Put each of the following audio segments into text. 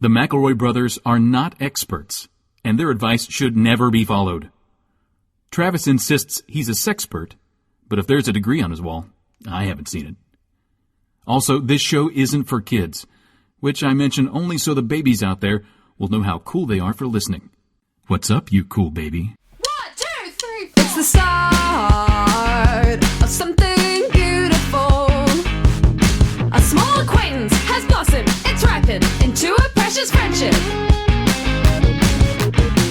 The McElroy brothers are not experts, and their advice should never be followed. Travis insists he's a sexpert, but if there's a degree on his wall, I haven't seen it. Also, this show isn't for kids, which I mention only so the babies out there will know how cool they are for listening. What's up, you cool baby? 1, 2, 3, 4. It's the start of something beautiful. A small acquaintance has blossomed, it's ripened into a precious friendship.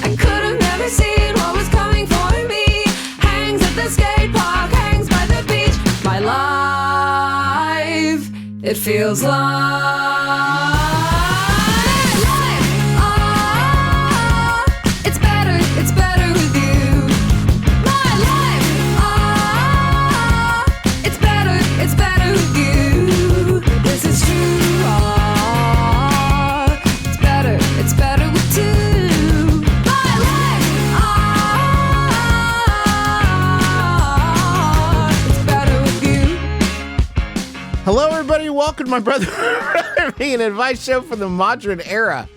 I could have never seen what was coming for me. Hangs at the skate park, hangs by the beach. My life, it feels like it's better with you. My life, it's better with you. This is true. It's better with two. My life, it's better with you. Hello, everybody. Welcome to my brother me, an advice show from the modern era.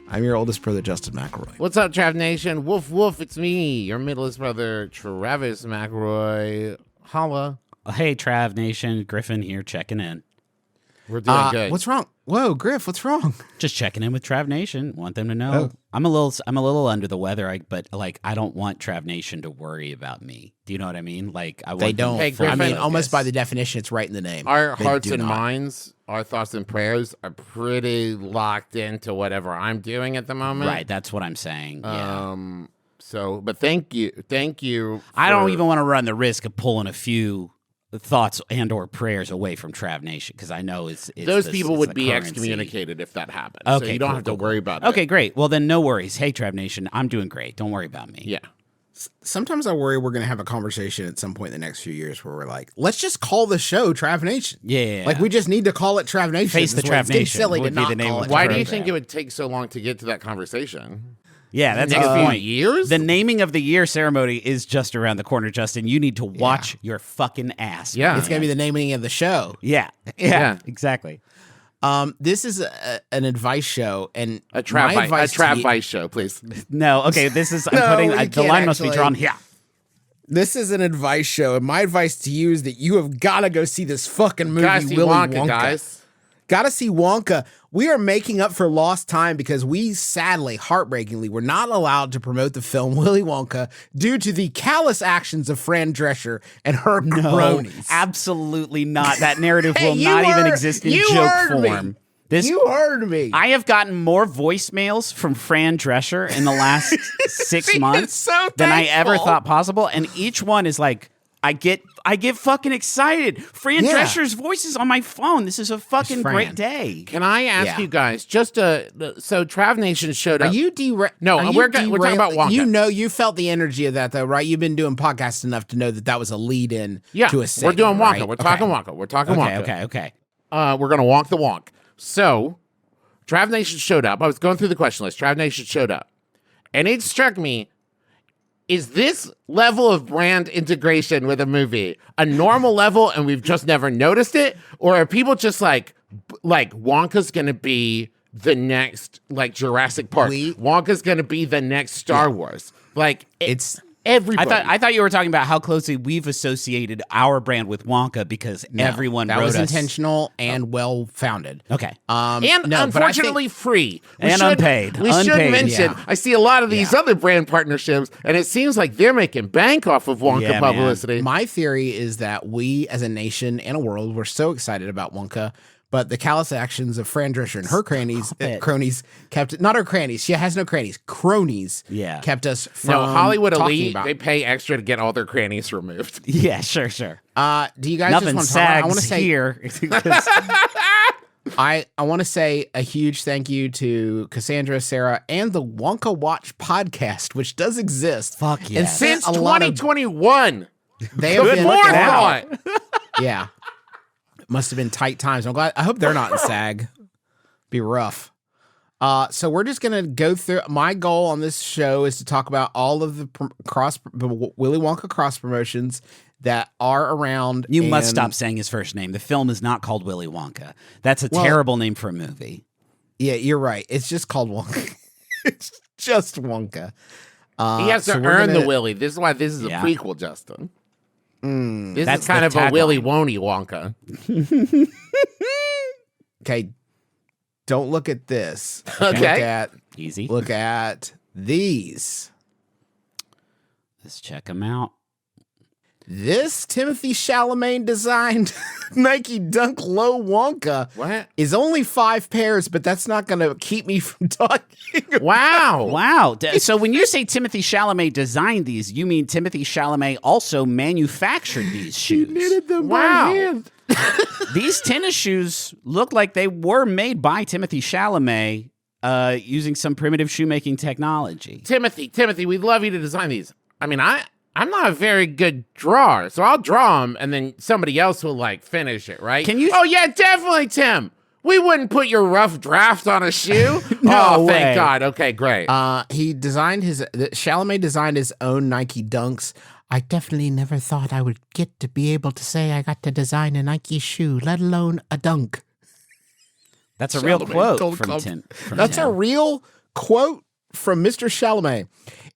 I'm your oldest brother, Justin McElroy. What's up, Trav Nation? Woof, woof, it's me, your middleest brother, Travis McElroy. Holla. Hey, Trav Nation, Griffin here checking in. We're doing good. What's wrong? Whoa, Griff, what's wrong? Just checking in with Trav Nation. Want them to know I'm a little under the weather, but I don't want Trav Nation to worry about me. Do you know what I mean? Like I want They don't. Hey, Griffin, I mean, almost by the definition, it's right in the name. Our They hearts do and not. minds, our thoughts and prayers are pretty locked into whatever I'm doing at the moment. Right, that's what I'm saying. Yeah. But thank you. I don't for- even want to run the risk of pulling a few thoughts and or prayers away from Trav Nation because I know it's Those people it's would the be currency. excommunicated if that happened. So Okay, you don't cool, have to cool, worry about it. Okay, great. Well, then no worries. Hey, Trav Nation, I'm doing great. Don't worry about me. Yeah. Sometimes I worry we're going to have a conversation at some point in the next few years where we're like, let's just call the show Trav Nation. Yeah. Like, we just need to call it Trav Nation. Face the This way. It's Trav getting Nation silly to would be not the name call of it the Why Trav do you Nation. think it would take so long to get to that conversation? Yeah, that's a Next good few point. years? The naming of the year ceremony is just around the corner, Justin. You need to watch your fucking ass. Yeah. It's going to be the naming of the show. Yeah. Yeah. Exactly. This is an advice show, and A Trav my advice to you- Vice show, please. No, okay, this is, I'm No, putting, you the can't line must be actually. drawn here. This is an advice show, and my advice to you is that you have got to go see this fucking movie, Gotta see Willy Wonka, guys. Gotta see Wonka. We are making up for lost time because we sadly, heartbreakingly, were not allowed to promote the film Willy Wonka due to the callous actions of Fran Drescher and her cronies. Absolutely not. That narrative Hey, will you not even heard- exist in you joke heard me. form. This, You heard me. I have gotten more voicemails from Fran Drescher in the last 6 months so than I ever thankful. thought possible, and each one is like, I get fucking excited. Fran Yeah. Drescher's voice is on my phone. This is a fucking Fran. great day. Can I ask Yeah. you guys, so Trav Nation showed Are up. you No, we're talking about Wonka. You know, you felt the energy of that, though, right? You've been doing podcasts enough to know that was a lead-in Yeah, to a we're segment, doing Wonka. right? We're talking Okay. Wonka. We're talking Wonka. Okay. We're going to wonk the wonk. So, Trav Nation showed up. I was going through the question list. Trav Nation showed up. And it struck me, is this level of brand integration with a movie a normal level and we've just never noticed it? Or are people just like Wonka's going to be the next, like, Jurassic Park? Wonka's going to be the next Star Wars. Like, It's everybody. I thought you were talking about how closely we've associated our brand with Wonka because everyone that wrote was us. intentional and well-founded. Okay. And no, but I think- unfortunately free. And unpaid. We should Unpaid. mention, Yeah. I see a lot of these other brand partnerships, and it seems like they're making bank off of Wonka Yeah, man. publicity. My theory is that we, as a nation and a world, were so excited about Wonka, but the callous actions of Fran Drescher and her cronies kept not her cronies. She has no cronies. Cronies, Yeah. kept us from No, Hollywood talking elite, about. they pay extra to get all their crannies removed. Yeah, sure. Do you guys Nothing just want to talk? I want to sags say here. I want to say a huge thank you to Cassandra, Sarah, and the Wonka Watch podcast, which does exist. Fuck And yes. sent Since a lot of 2021. they have Good been forethought. Yeah. Must have been tight times. I'm glad. I hope they're not in SAG. Be rough. So we're just going to go through. My goal on this show is to talk about all of the Willy Wonka cross promotions that are around. You must and- stop saying his first name. The film is not called Willy Wonka. That's a terrible name for a movie. Yeah, you're right. It's just called Wonka. It's just Wonka. He has to so we're earn gonna- the Willy. This is why this is a Yeah. prequel, Justin. This That's is kind the of a tagline. Willy Wonky Wonka. Okay, don't look at this. Okay. Easy. Look at these. Let's check them out. This Timothy Chalamet designed Nike Dunk Low Wonka What? is only 5 pairs, but that's not going to keep me from talking. Wow. Wow. So when you say Timothy Chalamet designed these, you mean Timothy Chalamet also manufactured these shoes? them Wow. These tennis shoes look like they were made by Timothy Chalamet using some primitive shoemaking technology. Timothy, we'd love you to design these. I mean, I'm not a very good drawer, so I'll draw them, and then somebody else will, like, finish it, right? Can you- Oh, yeah, definitely, Tim. We wouldn't put your rough draft on a shoe. No oh, way. thank God. Okay, great. Chalamet designed his own Nike Dunks. I definitely never thought I would get to be able to say I got to design a Nike shoe, let alone a dunk. That's a real Chalamet quote told from Com- Tim. That's a real quote from Mr. Chalamet.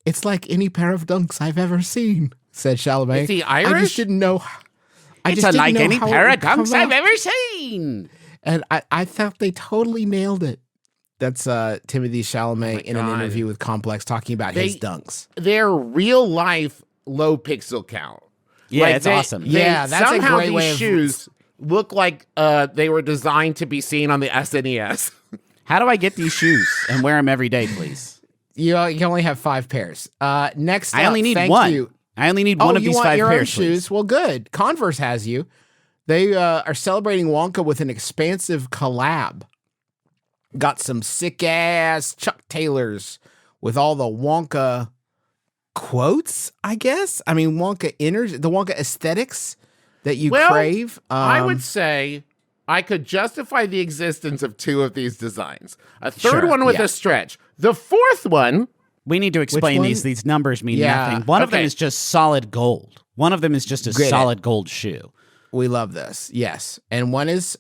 It's like any pair of dunks I've ever seen, said Chalamet. Is he I Irish? just didn't know. It's didn't unlike know any how it pair of would come dunks I've out. ever seen. And I thought they totally nailed it. That's Timothy Chalamet in an God. interview with Complex talking about his dunks. They're real life low pixel count. Yeah, Like, it's they- awesome. they- Yeah, that's a somehow great these way of- shoes look like they were designed to be seen on the SNES. How do I get these shoes and wear them every day, please? You only have 5 pairs. Next I up, only need thank one. you. I only need Oh, one of you these want 5 your own pairs, shoes? please. Well, good. Converse has you. They are celebrating Wonka with an expansive collab. Got some sick ass Chuck Taylors with all the Wonka quotes, I guess. I mean, Wonka the Wonka aesthetics that you Well, crave. I would say I could justify the existence of 2 of these designs. A third Sure, one with yeah. a stretch. The fourth one, We need to explain one? these numbers mean Yeah, nothing. One of them okay. is just solid gold. One of them is just a Get it. solid gold shoe. We love this. Yes. And one is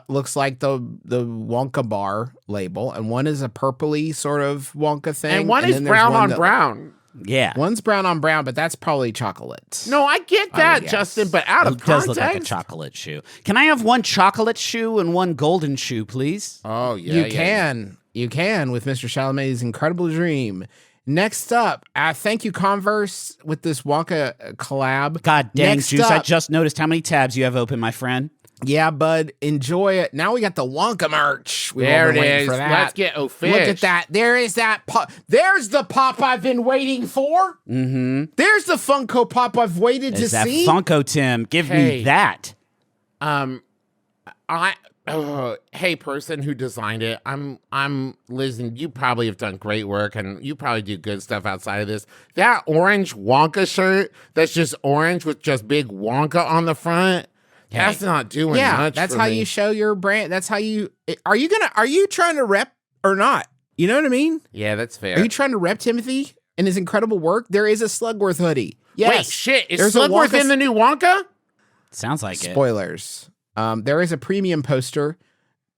looks like the Wonka bar label, and one is a purpley sort of Wonka thing. and one is then there's brown one on that- brown. Yeah. One's brown on brown, but that's probably chocolate. No, I get that, guess. Justin, but out of It does look like a context. chocolate shoe. Can I have one chocolate shoe and one golden shoe, please? Oh, yeah. You yeah. can. You can with Mr. Chalamet's incredible dream. Next up, thank you, Converse, with this Wonka collab. God dang, Next Juice, I up- just noticed how many tabs you have open, my friend. Yeah, bud, enjoy it. Now we got the Wonka merch. We've all There been it waiting is. for that. Let's get official. Look at that. There is that pop. There's the pop I've been waiting for. Mm-hmm. There's the Funko Pop I've waited Is to that see. Funko, Tim? Give Hey. me that. Hey, person who designed it, listen, you probably have done great work and you probably do good stuff outside of this. That orange Wonka shirt that's just orange with just big Wonka on the front, that's not doing Yeah, much that's for how me. you show your brand. That's how you are you trying to rep or not? You know what I mean? Yeah, that's fair. Are you trying to rep Timothy and his incredible work? There is a Slugworth hoodie. Yes. Wait, shit, is There's a Slugworth Wonka- in the new Wonka? Sounds like it. Spoilers. There is a premium poster.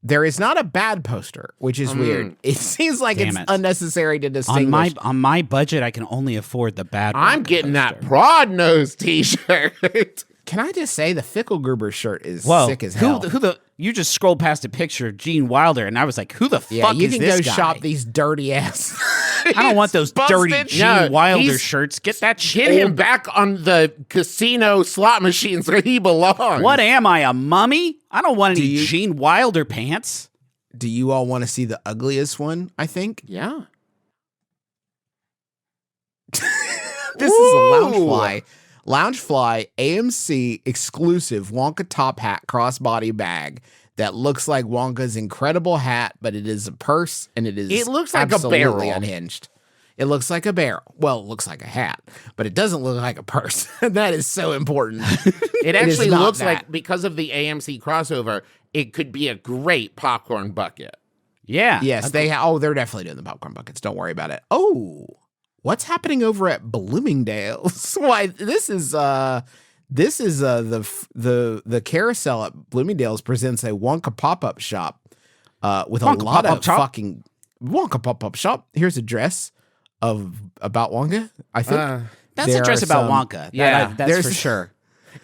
There is not a bad poster, which is weird. It seems like Damn it's it. unnecessary to distinguish. On my budget, I can only afford the bad one. I'm getting that broad nose t-shirt. Can I just say the Fickelgruber shirt is Whoa. sick as hell. You just scrolled past a picture of Gene Wilder, and I was like, who the yeah, fuck you is can this go guy? shop these dirty ass. I don't want those dirty busted. Gene No, Wilder he's- shirts. Get that Get him back on the casino slot machines where he belongs. What am I, a mummy? I don't want any you- Gene Wilder pants. Do you all want to see the ugliest one? I think Yeah. this is a Loungefly AMC exclusive Wonka top hat crossbody bag that looks like Wonka's incredible hat, but it is a purse and it is It looks like a absolutely barrel. unhinged. It looks like a barrel. Well, it looks like a hat, but it doesn't look like a purse. That is so important. It is actually not looks that. like, because of the AMC crossover, it could be a great popcorn bucket. Yeah. Yes, they're definitely doing the popcorn buckets. Don't worry about it. Oh, what's happening over at Bloomingdale's? Why this is the carousel at Bloomingdale's presents a Wonka pop-up shop. with Wonka a lot pop-up of shop. fucking Wonka pop-up shop. Here's a dress about Wonka, I think. That's There a dress are about some- Wonka. Yeah. That's for There's- sure.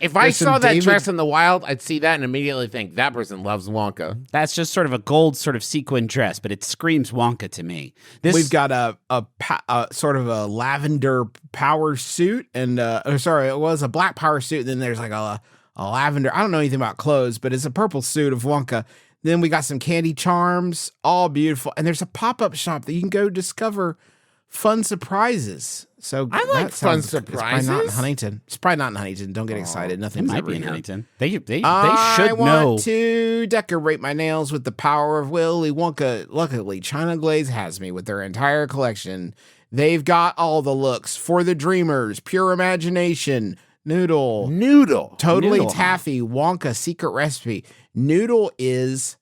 If I There's some saw that David- dress in the wild, I'd see that and immediately think that person loves Wonka. That's just sort of a gold sort of sequin dress, but it screams Wonka to me. We've got a sort of a lavender power suit, and it was a black power suit. And then there's like a lavender. I don't know anything about clothes, but it's a purple suit of Wonka. Then we got some candy charms, all beautiful. And there's a pop-up shop that you can go discover fun surprises. So I like that fun sounds- It's probably not in surprises. Huntington. It's probably not in Huntington. Don't get excited. It Nothing's might ever be in here. Huntington. They I should want know. to decorate my nails with the power of Willy Wonka. Luckily, China Glaze has me with their entire collection. They've got all the looks for the dreamers, pure imagination, Noodle, totally Noodle, huh? taffy, Wonka secret recipe. Noodle is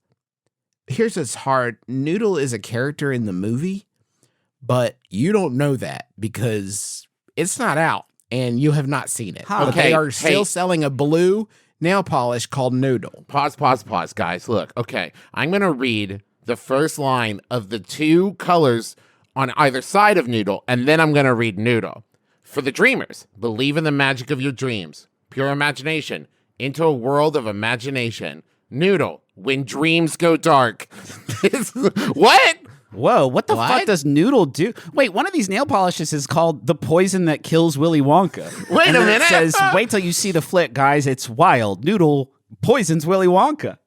here's what's hard. Noodle is a character in the movie, but you don't know that because it's not out and you have not seen it. Huh. But Okay, they are hey. still selling a blue nail polish called Noodle. Pause, guys. Look, okay. I'm going to read the first line of the two colors on either side of Noodle, and then I'm going to read Noodle. For the dreamers, believe in the magic of your dreams. Pure imagination. Into a world of imagination. Noodle, when dreams go dark. What? Whoa, what the What? fuck does Noodle do? Wait, one of these nail polishes is called The Poison That Kills Willy Wonka. Wait And a then minute. It says, wait till you see the flick, guys. It's wild. Noodle poisons Willy Wonka.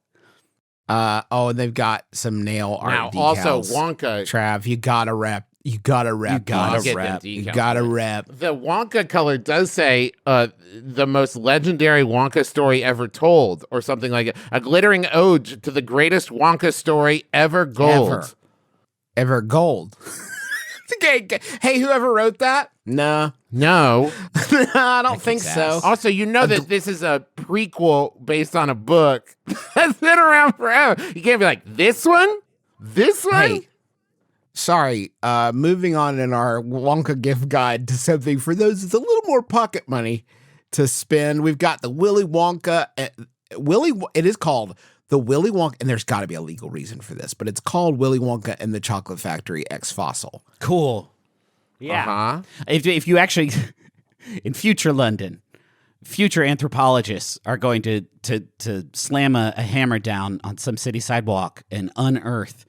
And they've got some nail art Now, decals. also, Wonka. Trav, you gotta rep. You gotta rep. gotta guys. rep. You gotta rep. The Wonka color does say the most legendary Wonka story ever told, or something like it. A glittering ode to the greatest Wonka story ever gold. Ever gold. Okay, hey, whoever wrote that? Nah. No. I don't think kicks so. ass. Also, you know that this is a prequel based on a book that's been around forever. You can't be like, this one? This one? Hey, sorry. Moving on in our Wonka gift guide to something for those with a little more pocket money to spend. We've got the Willy Wonka. It is called the Willy Wonka, and there's got to be a legal reason for this, but it's called Willy Wonka and the Chocolate Factory X Fossil. Cool. Yeah. Uh-huh. If you actually, in future London, future anthropologists are going to slam a hammer down on some city sidewalk and unearth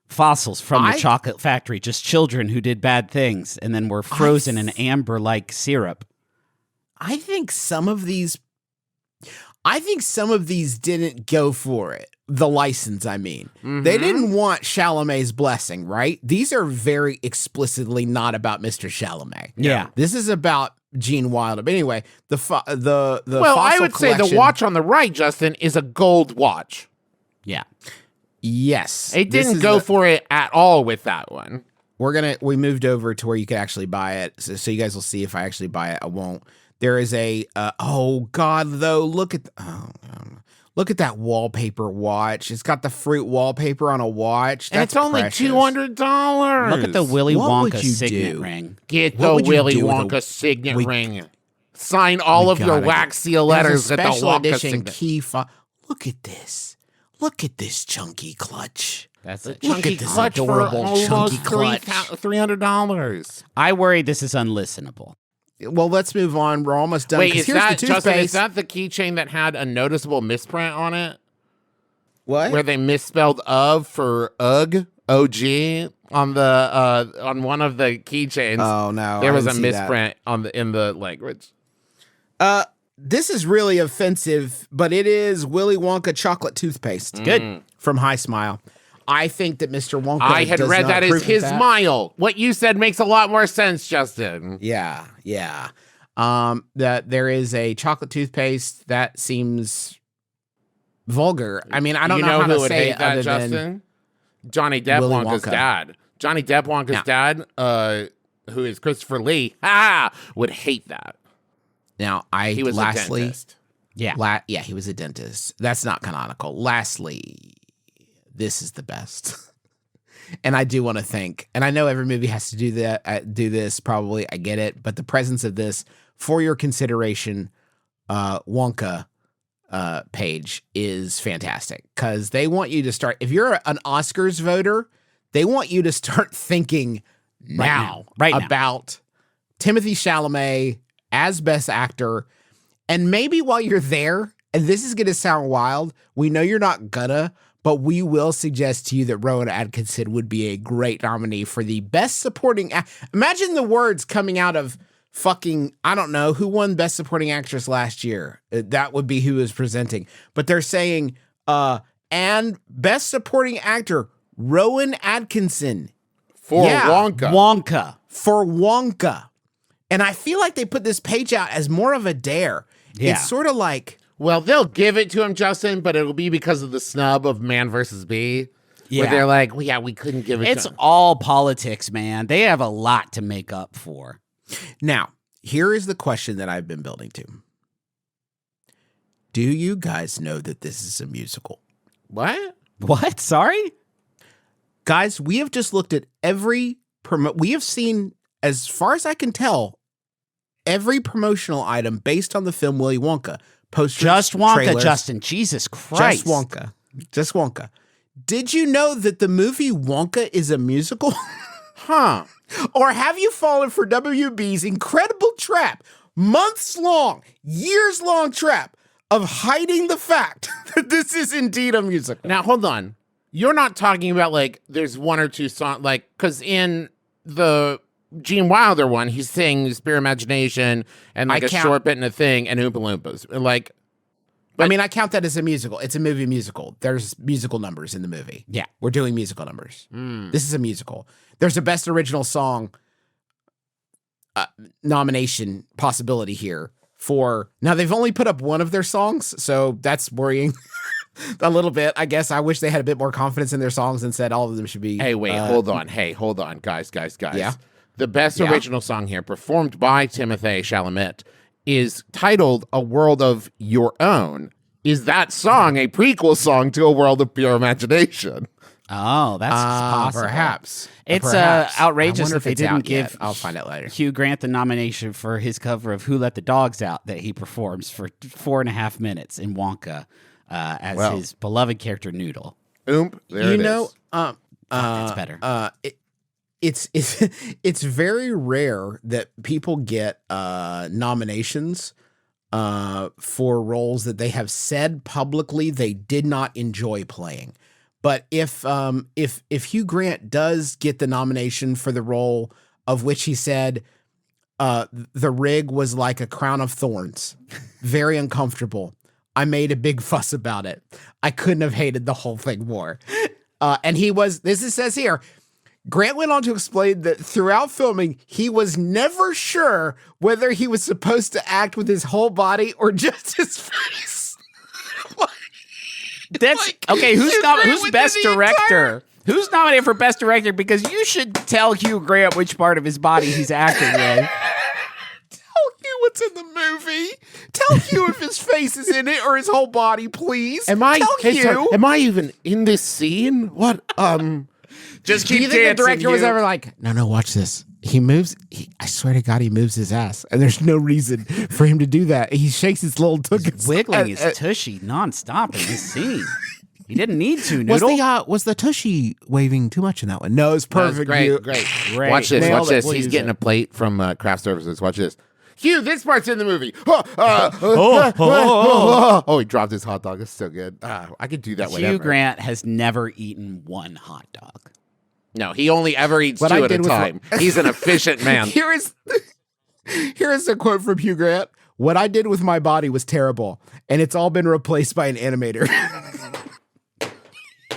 fossils from the chocolate factory, just children who did bad things and then were frozen in amber-like syrup. I think some of these didn't go for it. The license, I mean. They didn't want Chalamet's blessing, right? These are very explicitly not about Mr. Chalamet. Yeah. This is about Gene Wilder. But anyway, the Well, fossil I would say the collection- watch on the right, Justin, is a gold watch. Yeah. Yes. It this didn't is go the- for it at all with that one. we moved over to where you could actually buy it. So you guys will see if I actually buy it. I won't. There is a oh god though, look at that wallpaper watch. It's got the fruit wallpaper on a watch. And That's it's only precious. $200. Look at the Willy What would Wonka you signet do? ring. Get What the would you Willy do with a- Wonka signet we- ring. Sign all of your gotta wax seal There's letters a at the special Wonka edition signet. key fob. Look at this. Look at this chunky clutch. That's it. Look Chunky at this clutch for adorable almost chunky clutch. $300. I worry this is unlistenable. Well, let's move on. We're almost done. Wait, 'cause is here's that the Justin? Is toothpaste. that the keychain that had a noticeable misprint on it, What? where they misspelled "of" for "ugh"? OG on the on one of the keychains. Oh no, there I was a didn't see that. misprint on in the language. This is really offensive, but it is Willy Wonka chocolate toothpaste. Good. From High Smile. I think that Mr. Wonka. I had does read not that as approve of his that. smile. What you said makes a lot more sense, Justin. Yeah. That there is a chocolate toothpaste that seems vulgar. I mean, I don't you know how who to would say hate it that, other Justin? than Johnny Depp Willy Wonka's Wonka. dad. Johnny Depp Wonka's Yeah. dad, who is Christopher Lee, would hate that. now. He was a lastly, dentist. Yeah. yeah, he was a dentist. That's not canonical. Lastly, this is the best. And I do want to thank, and I know every movie has to do that, do this probably. I get it, but the presence of this for your consideration, Wonka, page is fantastic because they want you to start. If you're an Oscars voter, they want you to start thinking now about Timothée Chalamet as Best Actor. And maybe while you're there, and this is going to sound wild, we know you're not gonna, but we will suggest to you that Rowan Atkinson would be a great nominee for the Best Supporting Imagine the words coming out of fucking, I don't know, who won Best Supporting Actress last year? That would be who was presenting. But they're saying, and Best Supporting Actor, Rowan Atkinson. For Wonka. Wonka. For Wonka. And I feel like they put this page out as more of a dare. Yeah. It's sort of like... Well, they'll give it to him, Justin, but it'll be because of the snub of Man vs. Bee. Yeah. Where they're like, well, yeah, we couldn't give it It's to him. all politics, man. They have a lot to make up for. Now, here is the question that I've been building to. Do you guys know that this is a musical? What? What? Sorry? Guys, we have just looked at every we have seen, as far as I can tell, every promotional item based on the film Willy Wonka. Posters, Just Wonka, trailers, Justin. Jesus Christ. Just Wonka. Just Wonka. Did you know that the movie Wonka is a musical? Huh. Or have you fallen for WB's incredible trap, months-long, years-long trap of hiding the fact that this is indeed a musical? Now, hold on. You're not talking about, like, there's one or two songs, like, because in the Gene Wilder one, he's singing Spare Imagination and, like, a short bit in a thing and Oompa Loompas. Like, I mean, I count that as a musical. It's a movie musical. There's musical numbers in the movie. Yeah. We're doing musical numbers. This is a musical. There's a Best Original Song nomination possibility here for... Now, they've only put up one of their songs, so that's worrying a little bit. I guess I wish they had a bit more confidence in their songs and said all of them should be... hey, wait, hold on. Hey, hold on, guys. Yeah? The best original song here, performed by Timothée Chalamet, is titled A World of Your Own. Is that song a prequel song to A World of Pure Imagination? Oh, that's possible. Perhaps. It's Perhaps. I outrageous wonder that if they it's didn't out yet. give I'll find out later. Hugh Grant the nomination for his cover of Who Let the Dogs Out that he performs for 4.5 minutes in Wonka as his beloved character Noodle. There it is. That's better. It's very rare that people get nominations for roles that they have said publicly they did not enjoy playing. But if Hugh Grant does get the nomination for the role of which he said the rig was like a crown of thorns, very uncomfortable. I made a big fuss about it. I couldn't have hated the whole thing more. And he was, says here, Grant went on to explain that throughout filming, he was never sure whether he was supposed to act with his whole body or just his face. That's okay. Who's best director? Who's nominated for best director? Because you should tell Hugh Grant which part of his body he's acting with. Tell Hugh what's in the movie. Tell Hugh if his face is in it or his whole body, please. Am I Hugh. even in this scene? What? Just Do you think the director was ever like, no, watch this. He moves. I swear to God, he moves his ass, and there's no reason for him to do that. He shakes his little tuchus, Wiggling his tushy nonstop in this scene. He didn't need to. Noodle. Was the tushy waving too much in that one? No, it's perfect. Great. Watch this. Nailed Watch it. this. We'll He's use getting it. a plate from Craft Services. Watch this. Hugh, this part's in the movie. Oh, he dropped his hot dog. It's so good. I could do that. Hugh Grant has never eaten one hot dog. No, he only ever eats What two I at a did with time. He's an efficient man. Here is a quote from Hugh Grant. What I did with my body was terrible, and it's all been replaced by an animator.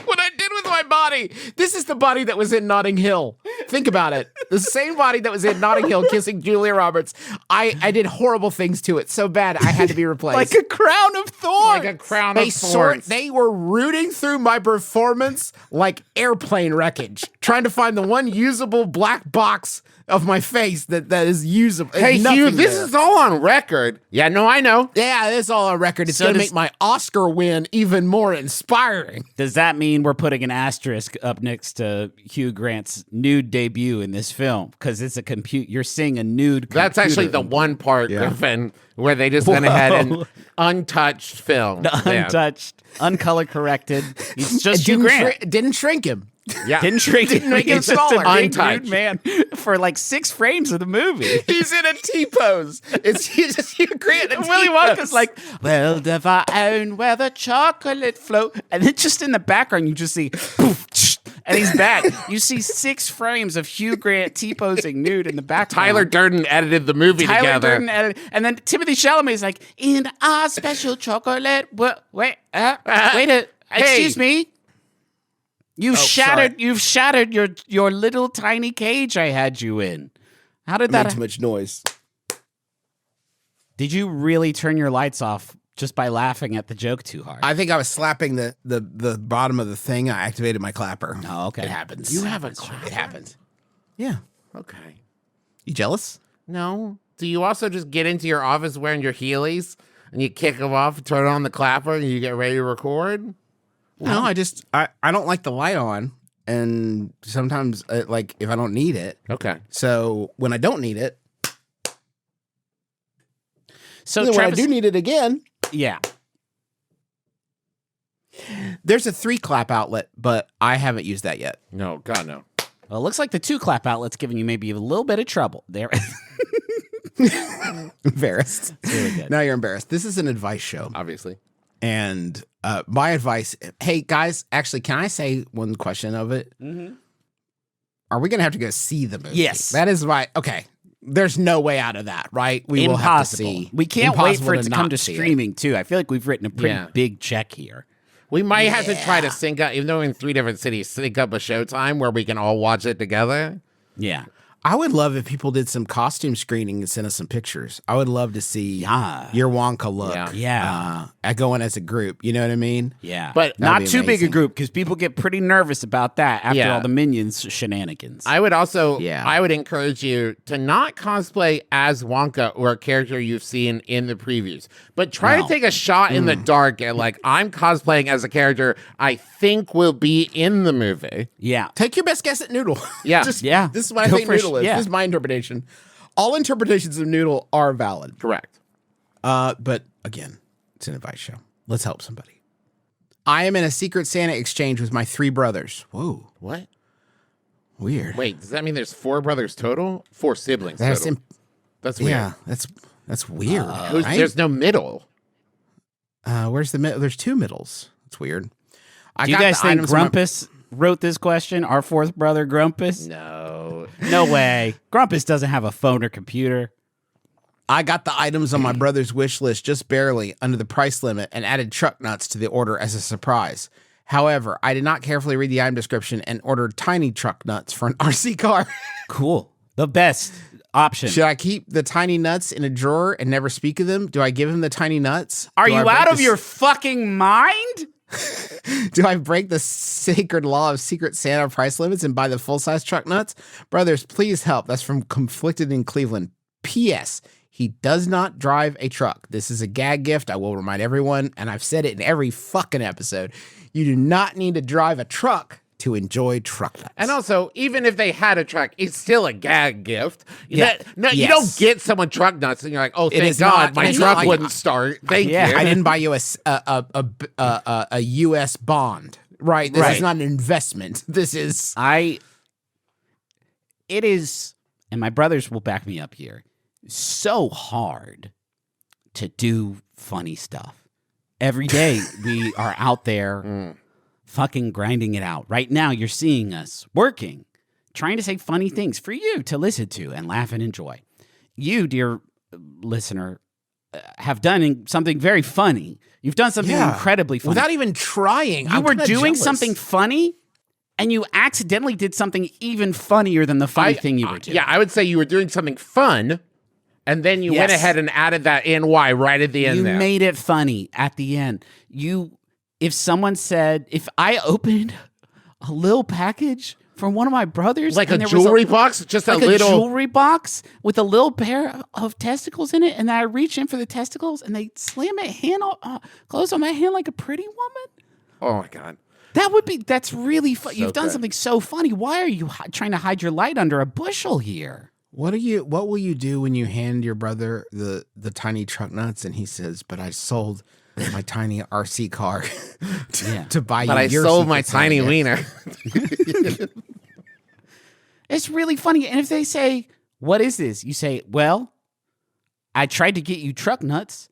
What I did with my body. This is the body that was in Notting Hill. Think about it. The same body that was in Notting Hill kissing Julia Roberts. I did horrible things to it. So bad I had to be replaced. Like a crown of thorns. Like a crown of thorns. They were rooting through my performance like airplane wreckage, trying to find the one usable black box of my face that is usable. Hey, Nothing Hugh, this there. is all on record. Yeah, no, I know. Yeah, it's all on record. It's So going to does- make my Oscar win even more inspiring. Does that mean we're putting an asterisk up next to Hugh Grant's nude debut in this film because it's a compute. You're seeing a nude. That's actually the computer. one part, Griffin, where they just went ahead and untouched film. Untouched, uncolor corrected. It's just Hugh didn't, Grant. didn't shrink him. Yeah. Didn't shrink. Didn't make him It's just smaller. a big Untouched. nude man for like 6 frames of the movie. He's in a T-pose. It's just Hugh Grant and Willy Wonka's like, well, divine where the chocolate flow. And then just in the background, you just see, poof, and he's back. You see 6 frames of Hugh Grant T-posing nude in the background. Tyler Durden edited the movie together. Durden edited, and then Timothy Chalamet's like, in our special chocolate. Excuse me. You've shattered your little tiny cage I had you in. How did Made that? too much noise. Did you really turn your lights off just by laughing at the joke too hard? I think I was slapping the bottom of the thing. I activated my clapper. Oh, okay. It happens. You have a clapper? It happens. Yeah. Okay. You jealous? No. Do you also just get into your office wearing your Heelys and you kick them off, turn on the clapper, and you get ready to record? No, I don't like the light on, and sometimes like if I don't need it. Okay. So when I don't need it, So then when I Travis, do need it again, yeah. there's a 3-clap outlet, but I haven't used that yet. No, God, no. Well, it looks like the 2-clap outlet's giving you maybe a little bit of trouble there. Embarrassed. Really good. Now you're embarrassed. This is an advice show, Obviously. and my advice. Hey guys, actually, can I say one question of it? Mm-hmm. Are we gonna have to go see the movie? Yes. That is my okay. There's no way out of that, right? We will have to Impossible. see. We can't wait Impossible for it to come not to see it. streaming too. I feel like we've written a pretty Yeah. big check here. We might have to try to sync up, even though we're in 3 different cities, sync up a showtime where we can all watch it together. Yeah. I would love if people did some costume screening and sent us some pictures. I would love to see Yeah. your Wonka look. Yeah. Going as a group. You know what I mean? Yeah. But not that'd be too big a amazing. group because people get pretty nervous about that after Yeah. all the Minions shenanigans. I would also, Yeah. I would encourage you to not cosplay as Wonka or a character you've seen in the previews, but try to take a shot in the dark at like, I'm cosplaying as a character I think will be in the movie. yeah. Take your best guess at Noodle. Yeah. Yeah. This is what I Go think for Noodle is. yeah. This is my interpretation. All interpretations of Noodle are valid. Correct. But again, it's an advice show. Let's help somebody. I am in a Secret Santa exchange with my 3 brothers. Whoa, What? weird. Wait, does that mean there's 4 brothers total? 4 siblings That's total. That's weird. yeah, that's weird. right? There's no middle. Where's the middle? There's 2 middles. That's weird. Do you guys think Grumpus wrote this question? Our 4th brother, Grumpus? No. No way. Grumpus doesn't have a phone or computer. I got the items on my brother's wish list just barely under the price limit and added truck nuts to the order as a surprise. However, I did not carefully read the item description and ordered tiny truck nuts for an RC car. Cool. The best option. Should I keep the tiny nuts in a drawer and never speak of them? Do I give him the tiny nuts? Are Do I you break out of the- your fucking mind? Do I break the sacred law of Secret Santa price limits and buy the full-size truck nuts? Brothers, please help. That's from Conflicted in Cleveland. P.S. He does not drive a truck. This is a gag gift. I will remind everyone, and I've said it in every fucking episode. You do not need to drive a truck to enjoy truck nuts. And also, even if they had a truck, it's still a gag gift. Yeah. No, you Yes. don't get someone truck nuts and you're like, oh, thank is God, not- my it is truck not like- wouldn't start. Thank Yeah. you. I didn't buy you a U.S. bond, right? This Right. is not an investment. This is It is, and my brothers will back me up here, so hard to do funny stuff. Every day we are out there fucking grinding it out. Right now you're seeing us working, trying to say funny things for you to listen to and laugh and enjoy. You, dear listener, have done something very funny. You've done something incredibly funny. without even trying. You I'm were kinda doing jealous. something funny, and you accidentally did something even funnier than the funny thing you were doing. Yeah, I would say you were doing something fun, and then you went Yes. ahead and added that NY right at the end You there. made it funny at the end. If someone said, if I opened a little package from one of my brothers, like a and there was jewelry box, just like a little. jewelry box with a little pair of testicles in it, and then I reach in for the testicles, and they slam my hand close on my hand like a pretty woman. Oh my God. That's really fun. You've done good. something so funny. Why are you trying to hide your light under a bushel here? What will you do when you hand your brother the tiny truck nuts and he says, "But I sold my tiny RC car to buy But you I your sold Secret my tiny Santa." wiener. It's really funny. And if they say, "What is this?" You say, "Well, I tried to get you truck nuts,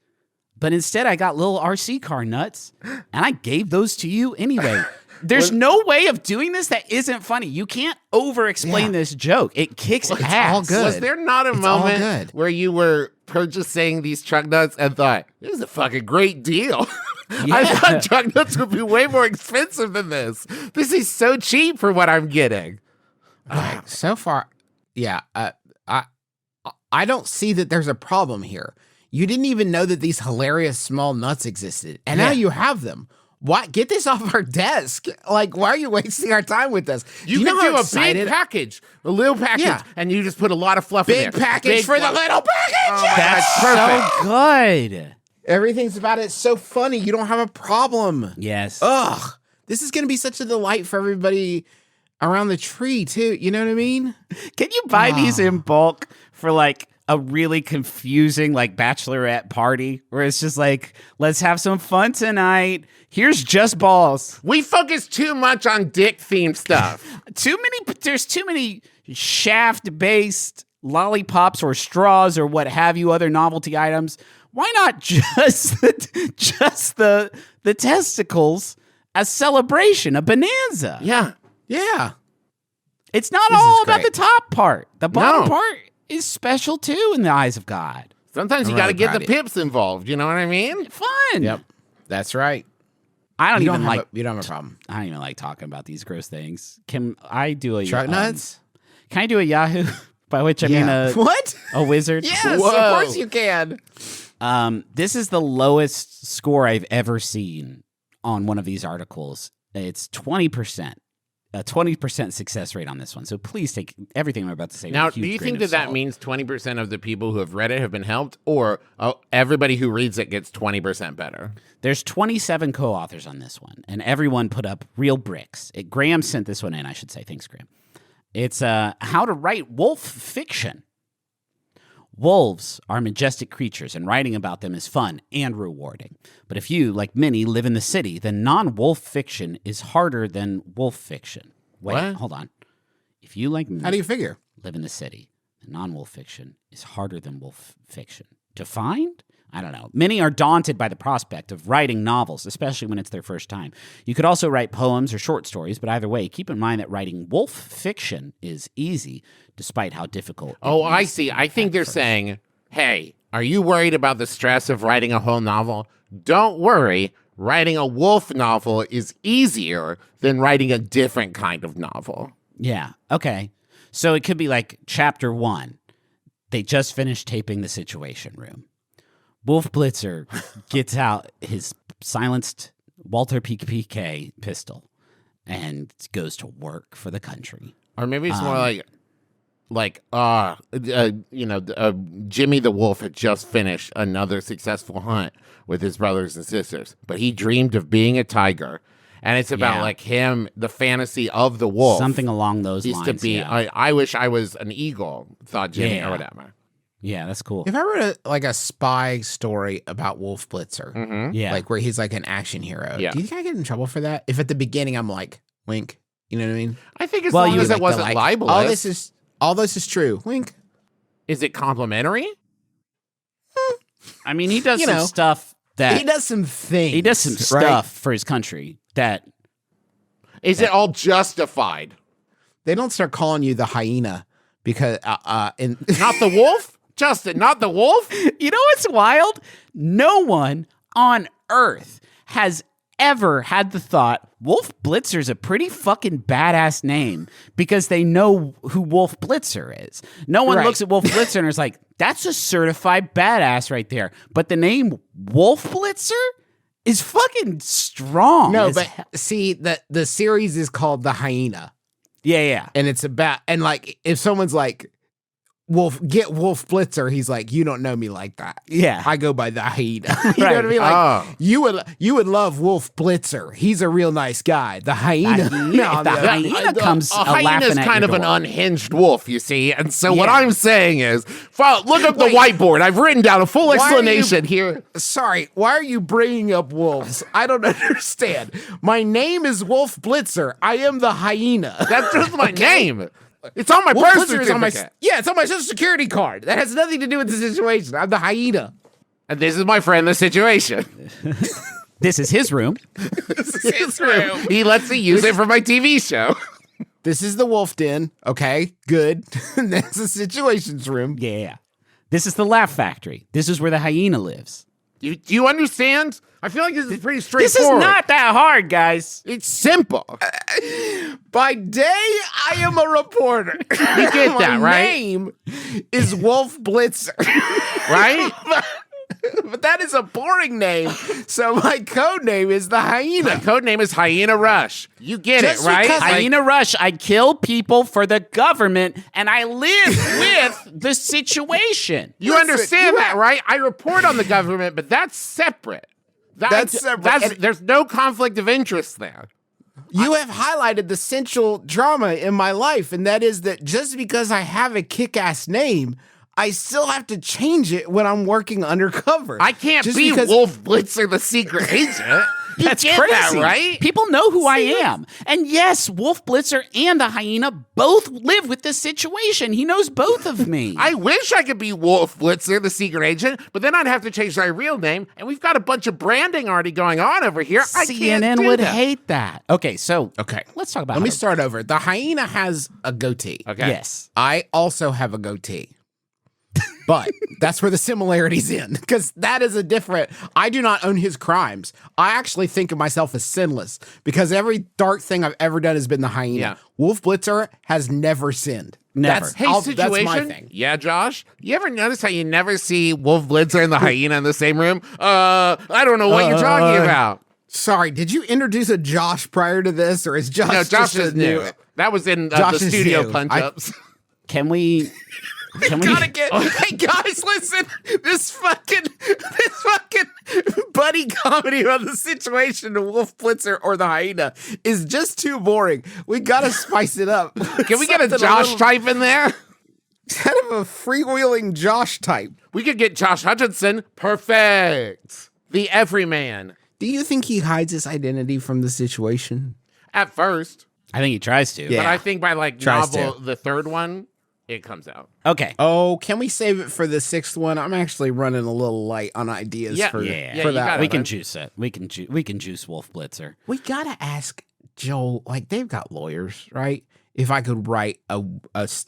but instead I got little RC car nuts, and I gave those to you anyway." There's no way of doing this that isn't funny. You can't over-explain this joke. It kicks ass. all good. Was there not a It's all moment good. where you were purchasing these truck nuts and thought, this is a fucking great deal? I thought truck nuts would be way more expensive than this. This is so cheap for what I'm getting. So far, yeah, I don't see that there's a problem here. You didn't even know that these hilarious small nuts existed, and now you have them. Why get this off our desk? Like, why are you wasting our time with this? You know can how do a excited- big package, a little package, Yeah. and you just put a lot of fluff in there. big package for the little package. Oh my That's God, perfect. so good. Everything's about it. So funny. You don't have a problem. Yes. Ugh, this is gonna be such a delight for everybody around the tree too. You know what I mean? Can you buy these in bulk for like a really confusing like bachelorette party where it's just like, let's have some fun tonight. Here's just balls. We focus too much on dick-themed stuff. There's too many shaft-based lollipops or straws or what have you, other novelty items. Why not just the testicles as celebration, a bonanza? Yeah. Yeah. It's not This all is about great. the top part. The bottom No. part is special too in the eyes of God. Sometimes you I'm got to really get proud the of you. pips involved. You know what I mean? Fun. Yep. That's right. I don't You even don't like. have you don't have a problem. I don't even like talking about these gross things. Can I do a Truck nuts? Can I do a Yahoo? By which I mean What? a wizard. Yes, Whoa. of course you can. This is the lowest score I've ever seen on one of these articles. It's 20%. A 20% success rate on this one. So please take everything I'm about to say. Now, with a do huge you grain think of that salt. means 20% of the people who have read it have been helped, or everybody who reads it gets 20% better? There's 27 co-authors on this one, and everyone put up real bricks. Graham sent this one in, I should say. Thanks, Graham. It's how to write wolf fiction. Wolves are majestic creatures, and writing about them is fun and rewarding. But if you, like many, live in the city, then non-wolf fiction is harder than wolf fiction. Wait, What? hold on. If you, like me, How do you figure? live in the city, then non-wolf fiction is harder than wolf fiction. To find? I don't know. Many are daunted by the prospect of writing novels, especially when it's their first time. You could also write poems or short stories, but either way, keep in mind that writing wolf fiction is easy, despite how difficult. Oh, it I is see. to I think at they're first. saying, hey, are you worried about the stress of writing a whole novel? Don't worry. Writing a wolf novel is easier than writing a different kind of novel. Yeah. Okay. So it could be like chapter 1. They just finished taping the Situation Room. Wolf Blitzer gets out his silenced Walter PK pistol and goes to work for the country. Or maybe it's more Jimmy the Wolf had just finished another successful hunt with his brothers and sisters, but he dreamed of being a tiger. And it's about Yeah. like him, the fantasy of the wolf. Something along those used lines. to be, yeah. I wish I was an eagle, thought Jimmy Yeah. or whatever. Yeah, that's cool. If I wrote a spy story about Wolf Blitzer, Yeah. like where he's like an action hero, Yeah. do you think I get in trouble for that? If at the beginning I'm like, wink, you know what I mean? I think as Well, long you as would it wasn't libelous. All this is true. Wink. Is it complimentary? I mean, he does You some know, stuff that He does some things. he does some right? stuff for his country that Is it all justified? They don't start calling you the hyena because Not the wolf? Justin, not the wolf? You know what's wild? No one on earth has ever had the thought, Wolf Blitzer's a pretty fucking badass name, because they know who Wolf Blitzer is. No one Right. looks at Wolf Blitzer and is like, that's a certified badass right there. But the name Wolf Blitzer is fucking strong. no, as but hell. see the series is called The Hyena, Yeah. and it's about and like if someone's like, Wolf Blitzer, he's like, you don't know me like that. Yeah. I go by the hyena. You know what I mean? Like you would love Wolf Blitzer. He's a real nice guy. The hyena. If the hyena comes A hyena's laughing at kind your of an door. unhinged wolf, you see. And so what Yeah. I'm saying is, look up the whiteboard. I've written down a full Why are you- explanation here. Sorry, why are you bringing up wolves? I don't understand. My name is Wolf Blitzer. I am the hyena. That's just my name. It's on my Wolf birth Blitzer is on my certificate. it's on my social security card. That has nothing to do with the situation. I'm the hyena. And this is my friend, the situation. This is his room. It's true. He lets me use it for my TV show. This is the wolf den. Okay, good. And that's the situations room. Yeah. This is the Laugh Factory. This is where the hyena lives. Do you understand? I feel like this is pretty This is straightforward. not that hard, guys. It's simple. By day, I am a reporter. You get that, My right? name is Wolf Blitzer. Right? But that is a boring name. So my code name is the hyena. My code name is Hyena Rush. You get Just it, right? because Hyena Rush, I kill people for the government, and I live with the situation. You Listen, understand you that, have- right? I report on the government, but that's separate. That's separate. And- There's no conflict of interest there. You have highlighted the central drama in my life, and that is that just because I have a kick-ass name, I still have to change it when I'm working undercover. I can't Just be because- Wolf Blitzer, the secret agent. You That's get crazy, that, right? People know who I am. And yes, Wolf Blitzer and the hyena both live with this situation. He knows both of me. I wish I could be Wolf Blitzer, the secret agent, but then I'd have to change my real name, and we've got a bunch of branding already going on over here. I can't CNN do would that. hate that. Okay, so Okay. let's talk about Let me how- start over. The hyena has a goatee. Okay. Yes. I also have a goatee. But that's where the similarities end, because that is a different. I do not own his crimes. I actually think of myself as sinless because every dark thing I've ever done has been the hyena. Yeah. Wolf Blitzer has never sinned. Never. Hey, That's situation. my thing. Yeah, Josh. You ever notice how you never see Wolf Blitzer and the hyena in the same room? I don't know what you're talking about. Sorry, did you introduce a Josh prior to this, or is Josh? No, Josh just a is new. That was in Josh the is studio new. punch-ups. Can we Gotta get. Hey guys, listen. This fucking buddy comedy about the situation of Wolf Blitzer or the hyena is just too boring. We gotta spice it up. Can we get a Josh type in there? Kind of a freewheeling Josh type. We could get Josh Hutchinson. Perfect. The everyman. Do you think he hides his identity from the situation? At first. I think he tries to. Yeah. But I think by like Tries novel, to. the third one, it comes out. Okay. Oh, can we save it for the sixth one? I'm actually running a little light on ideas Yeah, for, yeah. for you that. got it. We can man. juice it. We can juice Wolf Blitzer. We gotta ask Joel. Like they've got lawyers, right? If I could write a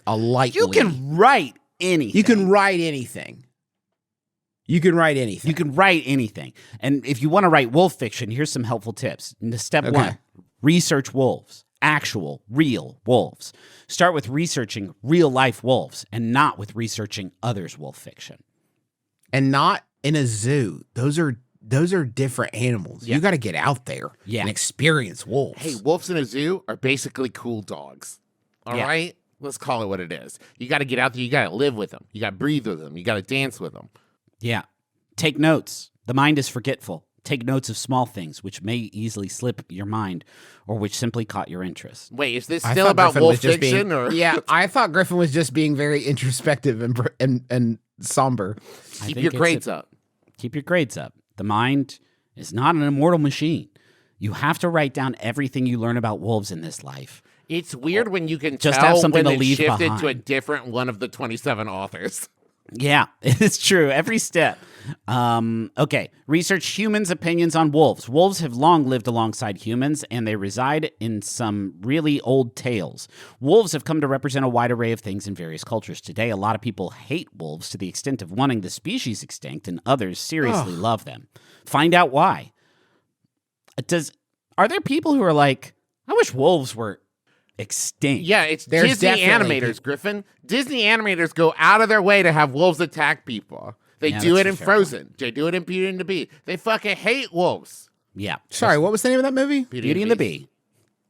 light, You lead. can write anything. You can write anything. You can write anything. You can write anything. And if you want to write wolf fiction, here's some helpful tips. Step Okay. 1, research wolves. Actual, real wolves. Start with researching real life wolves and not with researching others' wolf fiction. And not in a zoo. Those are different animals. You got to get out there and experience wolves. Hey, wolves in a zoo are basically cool dogs. All right, Yeah. Let's call it what it is. You got to get out there. You got to live with them. You got to breathe with them. You got to dance with them. Yeah. Take notes. The mind is forgetful. Take notes of small things which may easily slip your mind or which simply caught your interest. Wait, is this I still thought about Griffin wolf was just fiction? being- Or Yeah, I thought Griffin was just being very introspective and somber. I keep think your it's grades up. Keep your grades up. The mind is not an immortal machine. You have to write down everything you learn about wolves in this life. It's weird when you can Just tell have something when to it leave shifted to a behind. different one of the 27 authors. Yeah, it's true. Every step. Okay. Research humans' opinions on wolves. Wolves have long lived alongside humans, and they reside in some really old tales. Wolves have come to represent a wide array of things in various cultures. Today, a lot of people hate wolves to the extent of wanting the species extinct, and others seriously love them. Find out why. Are there people who are like, I wish wolves were extinct? Yeah, it's There's Disney definitely animators, Griffin. Disney animators go out of their way to have wolves attack people. They Yeah, do that's it a in fair Frozen. They do it in Beauty and the Beast. They fucking hate wolves. Yeah. Sorry, what was the name of that movie? Beauty and the Bee.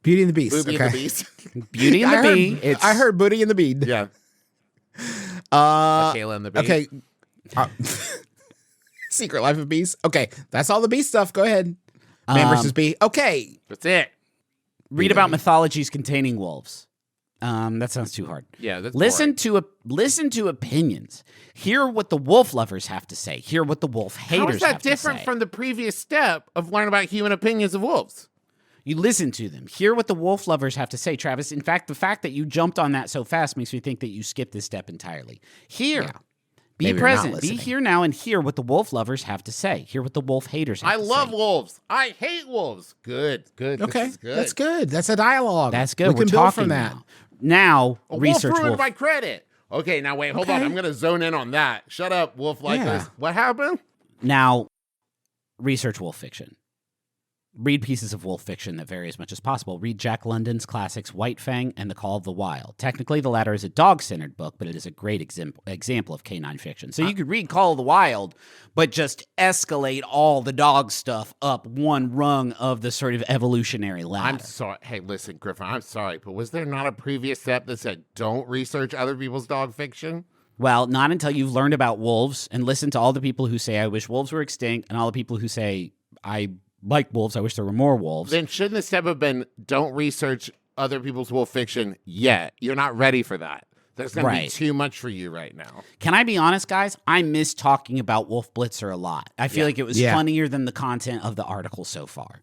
Beauty and the Beast. Booby okay. and the Beast. Beauty and the I heard, Bee. I heard Booty and the Bead. Yeah. Kayla and the Bee. Okay. Secret Life of Bees. Okay, that's all the bee stuff. Go ahead. Man versus bee. Okay. That's it. Read about mythologies containing wolves. That sounds too hard. Yeah, that's listen to opinions. Hear what the wolf lovers have to say. Hear what the wolf haters How have is to say. that different from the previous step of learning about human opinions of wolves? You listen to them. Hear what the wolf lovers have to say, Travis. In fact, the fact that you jumped on that so fast makes me think that you skipped this step entirely. Hear. Yeah. Be Maybe you're not present. Be listening. here now and hear what the wolf lovers have to say. Hear what the wolf haters have I to say. love wolves. I hate wolves. Good. Okay. This is good. That's good. That's a dialogue. That's good. We We're can build talking from that. Now, A research wolf ruined wolf. my credit. Okay, now wait, hold on. I'm gonna zone in on that. Shut up, wolf like Yeah. this. What happened? Now, research wolf fiction. Read pieces of wolf fiction that vary as much as possible. Read Jack London's classics White Fang and The Call of the Wild. Technically, the latter is a dog-centered book, but it is a great example of canine fiction. So you could read Call of the Wild, but just escalate all the dog stuff up one rung of the sort of evolutionary ladder. I'm sorry. Hey, listen, Griffin, I'm sorry, but was there not a previous step that said don't research other people's dog fiction? Well, not until you've learned about wolves and listened to all the people who say, I wish wolves were extinct, and all the people who say, I like wolves, I wish there were more wolves. Then shouldn't the step have been don't research other people's wolf fiction yet? You're not ready for that. That's going to be Right. too much for you right now. Can I be honest, guys? I miss talking about Wolf Blitzer a lot. I feel like it was Yeah. funnier than the content of the article so far.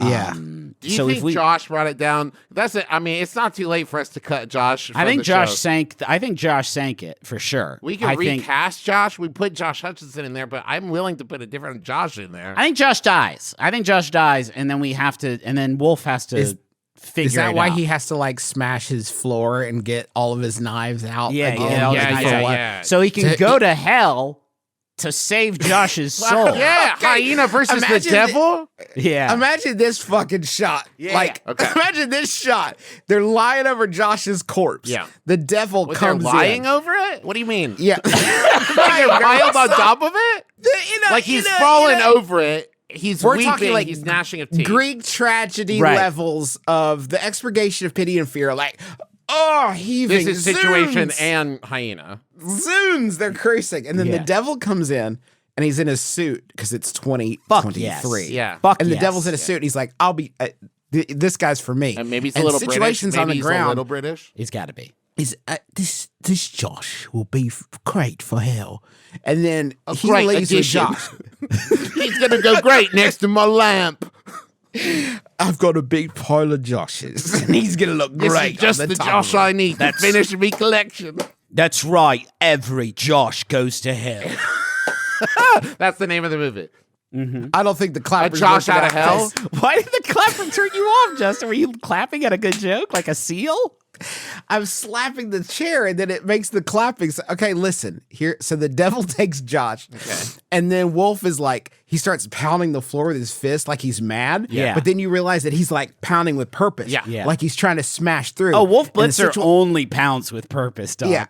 Yeah. Do you so think if we, Josh brought it down? That's it. I mean, it's not too late for us to cut Josh. I from think the Josh show. sank. I think Josh sank it for sure. We can recast Josh. We put Josh Hutchinson in there, but I'm willing to put a different Josh in there. I think Josh dies. And then we have to. And then Wolf has to figure Is that it why out. he has to like smash his floor and get all of his knives out? Yeah, again? yeah, all the yeah, knives yeah, out. yeah. So he can To- go to hell to save Josh's soul. Yeah, hyena versus the Imagine devil. Yeah. Imagine this fucking shot. Yeah. Like, Okay. imagine this shot. They're lying over Josh's corpse. Yeah. The devil Was they're comes lying in. over it? What do you mean? Yeah. Like they're piled on top of it? Like he's fallen over it. He's We're weeping. talking like he's gnashing of teeth. Greek tragedy Right. levels of the expurgation of pity and fear. Like, oh, heaving. This is situation zoons, and hyena. zoons. They're cursing. And then Yeah. the devil comes in and he's in a suit because it's Fuck 2023. yes. Yeah. Fuck And the yes. devil's in a suit. And he's like, I'll be, this guy's for me. And maybe he's a little situations British. on Maybe the he's a ground. little British. He's got to be. Is this Josh will be great for hell, and then he great leaves with addition. Josh. He's gonna go great next to my lamp. I've got a big pile of Joshes, and he's gonna look This great. is just on the top Josh of it. I need to finish me collection. That's right. Every Josh goes to hell. That's the name of the movie. I don't think the clappers A Josh work out in of that hell? case. Why did the clapper turn you off, Justin? Were you clapping at a good joke like a seal? I'm slapping the chair, and then it makes the clapping. Okay, listen here. So the devil takes Josh, and then Wolf is like, he starts pounding the floor with his fist like he's mad. Yeah. But then you realize that he's like pounding with purpose. Yeah. Like he's trying to smash through. Oh, Wolf And the Blitzer situa- only pounds with purpose, dog. Yeah.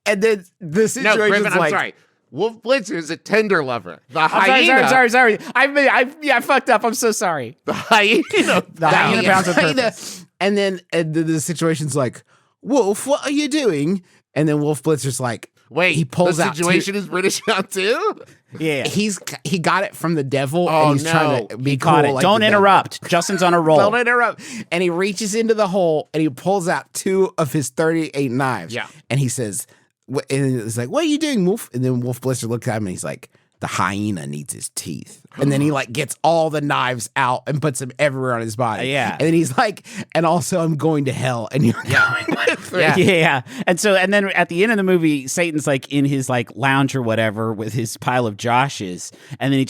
And then the No, situation's Griffin, I'm like, sorry. Wolf Blitzer is a tender lover. The I'm hyena. sorry. I fucked up. I'm so sorry. The hyena. The hyena pounds with purpose. And then the situation's like, Wolf, what are you doing? And then Wolf Blitzer's like, Wait, he pulls the out situation is British now too? Yeah. he got it from the devil, Oh, and he's trying to be He cool. caught it. like Don't the devil. interrupt. Justin's on a roll. Don't interrupt. And he reaches into the hole and he pulls out 2 of his 38 knives. Yeah. And he says, and it's like, what are you doing, Wolf? And then Wolf Blitzer looks at him and he's like, the hyena needs his teeth. And then he like gets all the knives out and puts them everywhere on his body. Yeah. And then he's like, and also I'm going to hell and you're going with me. Yeah. And then at the end of the movie, Satan's like in his like lounge or whatever with his pile of Joshes. And then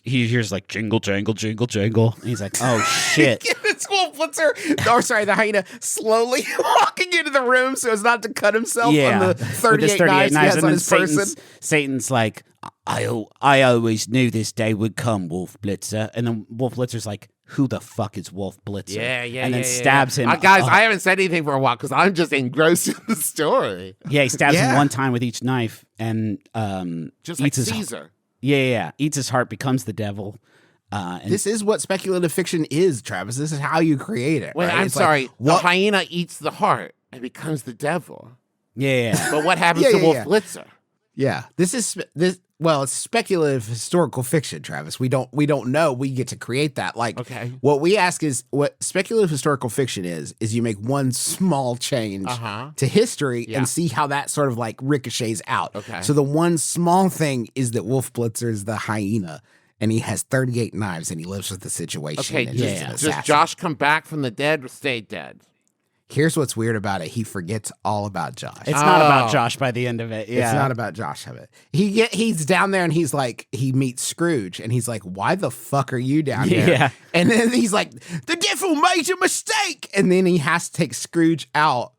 he hears like jingle, jangle, jingle, jangle. And he's like, oh shit. It's Wolf Blitzer, or sorry, the hyena slowly walking into the room so as not to cut himself on the With 38, his knives he has and on then his person. Satan's like, I always knew this day would come, Wolf Blitzer. And then Wolf Blitzer's like, who the fuck is Wolf Blitzer? And then stabs him. Guys, I haven't said anything for a while because I'm just engrossed in the story. Yeah, he stabs him Yeah. one time with each knife and Just like eats his Caesar. Yeah. Eats his heart, becomes the devil. And This is what speculative fiction is, Travis. This is how you create it. Wait, right? I'm It's like, sorry. The what? hyena eats the heart and becomes the devil. Yeah. But what happens Yeah, to yeah, Wolf yeah. Blitzer? Yeah, well, it's speculative historical fiction, Travis. We don't know. We get to create that. Like, Okay. what we ask is what speculative historical fiction is you make one small change to history Yeah. and see how that sort of like ricochets out. Okay. So the one small thing is that Wolf Blitzer is the hyena and he has 38 knives and he lives with the situation. Okay, and he's an does assassin. Josh come back from the dead or stay dead? Here's what's weird about it. He forgets all about Josh. It's not about Josh by the end of it. Yeah. It's not about Josh of it. He's down there and he's like, he meets Scrooge and he's like, why the fuck are you down here? Yeah. And then he's like, the devil made a mistake. And then he has to take Scrooge out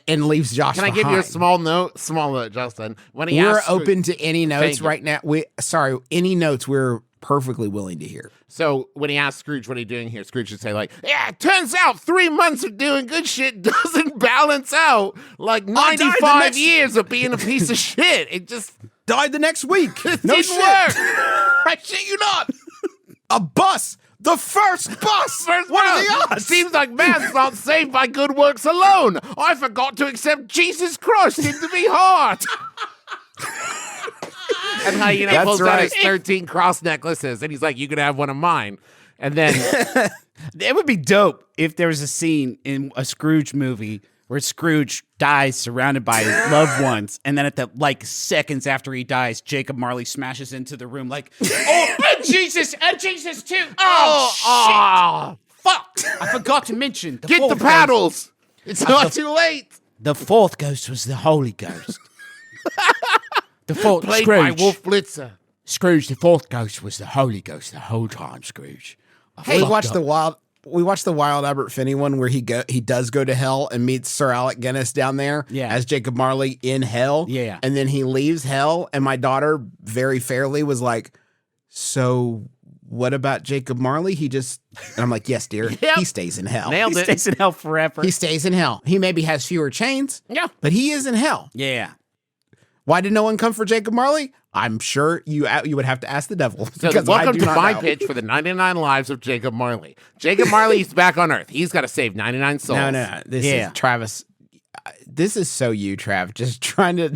and leaves Josh Can I behind. give you a small note, Justin? When he We're asks open to any notes Thank you. right now. Any notes we're perfectly willing to hear. So when he asks Scrooge what are you doing here, Scrooge should say like, yeah, it turns out 3 months of doing good shit doesn't balance out like 95 years of being a piece of shit. It just Died the next week. it No didn't shit. work. I shit you not. A bus. The first bus. First What are round. the odds? Seems like man's not saved by good works alone. I forgot to accept Jesus Christ into me heart. And hyena That's pulls out right. his 13 cross necklaces, and he's like, "You can have one of mine." And then It would be dope if there was a scene in a Scrooge movie where Scrooge dies surrounded by his loved ones, and then at the like seconds after he dies, Jacob Marley smashes into the room like, "Oh, and Jesus too! Oh, shit! Fuck! I forgot to mention get the fourth paddles. It's not too late. Ghost, the fourth ghost was the Holy Ghost. The fourth Played by Scrooge. Wolf Blitzer. Scrooge, the fourth ghost was the Holy Ghost the whole time. Scrooge. We watched the Wild Albert Finney one where he does go to hell and meets Sir Alec Guinness down there as Jacob Marley in hell. Yeah. And then he leaves hell and my daughter very fairly was like, so what about Jacob Marley? And I'm like, yes, dear. Yep. He stays in hell. Nailed He it. stays in hell forever. He stays in hell. He maybe has fewer chains. Yeah. But he is in hell. Yeah. Why did no one come for Jacob Marley? I'm sure you would have to ask the devil. So because I welcome do to not my know. pitch for the 99 lives of Jacob Marley. Jacob Marley's back on Earth. He's got to save 99 souls. No. This is Travis. This is so you, Trav. Just trying to.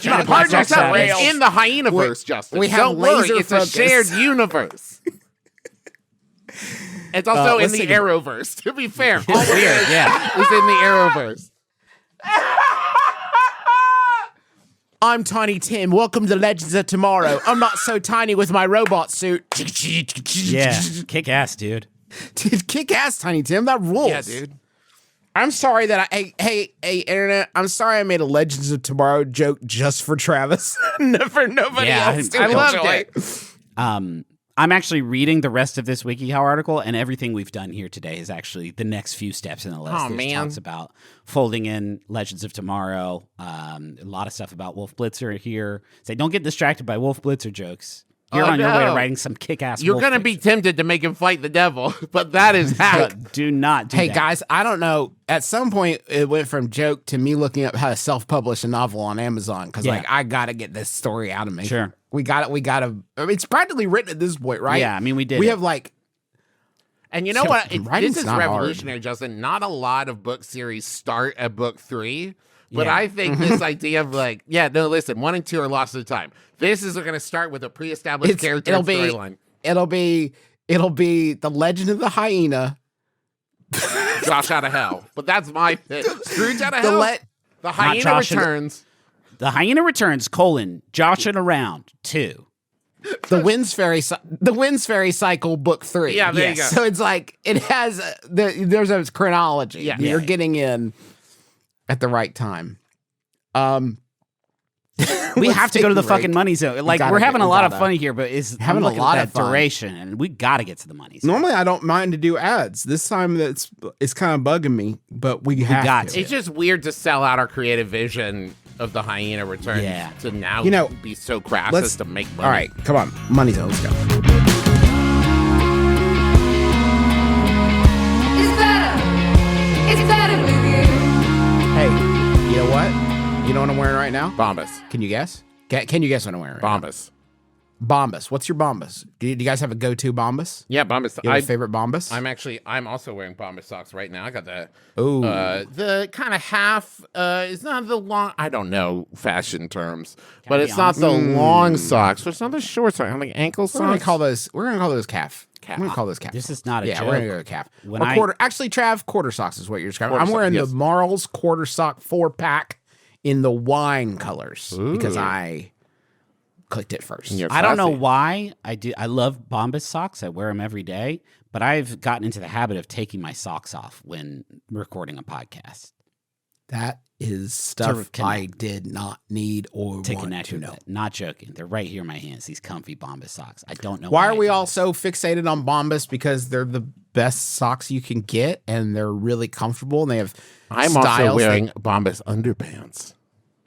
Trying to pass pardon off yourself. rails. It's in the hyena-verse, Justin. we have Don't worry, laser it's a focus. shared universe. It's also in let's the take Arrowverse, to be fair. Weird, yeah. It's in the Arrowverse. I'm Tiny Tim. Welcome to Legends of Tomorrow. I'm not so tiny with my robot suit. Yeah. Kick ass, dude. Dude, kick ass, Tiny Tim. That rules. Yeah, dude. I'm sorry that hey, internet. I'm sorry I made a Legends of Tomorrow joke just for Travis. For nobody Yeah, else. to I loved enjoy. it. I'm actually reading the rest of this WikiHow article, and everything we've done here today is actually the next few steps in the list. Oh, There's man. talks about folding in Legends of Tomorrow. A lot of stuff about Wolf Blitzer here. Say, don't get distracted by Wolf Blitzer jokes. You're Oh, on your way to no. writing some kick-ass You're Wolf going to fiction. be tempted to make him fight the devil, but that is hack. But do not do Hey that. guys, I don't know. At some point, it went from joke to me looking up how to self-publish a novel on Amazon because, Yeah. like, I gotta get this story out of me. Sure. we got to. I mean, it's practically written at this point, right? Yeah, I mean, we did We it. have like And you know So, what? writing's This is not hard. revolutionary, Justin. Not a lot of book series start at book 3. But Yeah. I think this idea of like, yeah, no, listen, 1 and 2 are lost at a time. This is going to start with a pre-established character and storyline. it'll be the Legend of the Hyena. Josh out of hell. But that's my pitch. Scrooge out of The hell. let The hyena Josh in the- returns. The Hyena Returns, joshing around 2. the Winds Fairy Cycle Book 3. Yeah, there you go. So it's like it has there's a chronology. Yeah. You're getting in at the right time. We Let's have to take go to a the break. fucking money zone. Like, gotta we're having get- a we lot of gotta- fun here, but it's having I'm a looking lot at of that fun. duration, and we got to get to the money zone. Normally I don't mind to do ads. This time it's kind of bugging me, but we have got to. to. It's just weird to sell out our creative vision of the hyena returns Yeah. to now be so crass let's- as to make money. All right, come on. Money zone, let's go. It's better with you. Hey, you know what? You know what I'm wearing right now? Bombas. Can you guess? Can you guess what I'm wearing right now? Bombas. Bombas. What's your Bombas? Do you guys have a go-to Bombas? Yeah, Bombas. You have a favorite Bombas? I'm also wearing Bombas socks right now. I got the Ooh. the kind of half. It's not the long. I don't know fashion terms, but be it's not the long socks. But it's not the short socks. I'm like ankle socks. We're gonna call those calf. Calf. We're gonna call those calf. This is not a yeah, joke. we're gonna go with calf. When Or I- quarter. Actually, Trav, quarter socks is what you're describing. Quarter I'm wearing sock, yes. the Marl's quarter sock 4-pack in the wine colors because I clicked it first. You're I don't know classy. why I love Bombas socks. I wear them every day, but I've gotten into the habit of taking my socks off when recording a podcast That is stuff connect. I did not need or to want connect to with know. it. Not joking. They're right here in my hands. These comfy Bombas socks. I don't know Why are I we do all this. so fixated on Bombas? Because they're the best socks you can get, and they're really comfortable, and they have I'm styles also that- wearing Bombas underpants.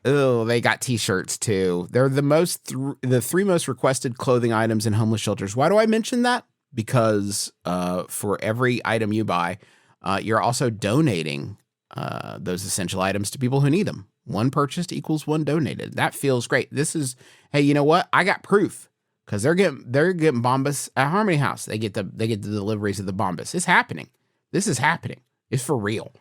Oh, they got T-shirts too. They're the 3 most requested clothing items in homeless shelters. Why do I mention that? Because for every item you buy, you're also donating those essential items to people who need them. 1 purchased equals 1 donated. That feels great. This is, hey, you know what? I got proof because they're getting Bombas at Harmony House. They get the deliveries of the Bombas. It's happening. This is happening. It's for real.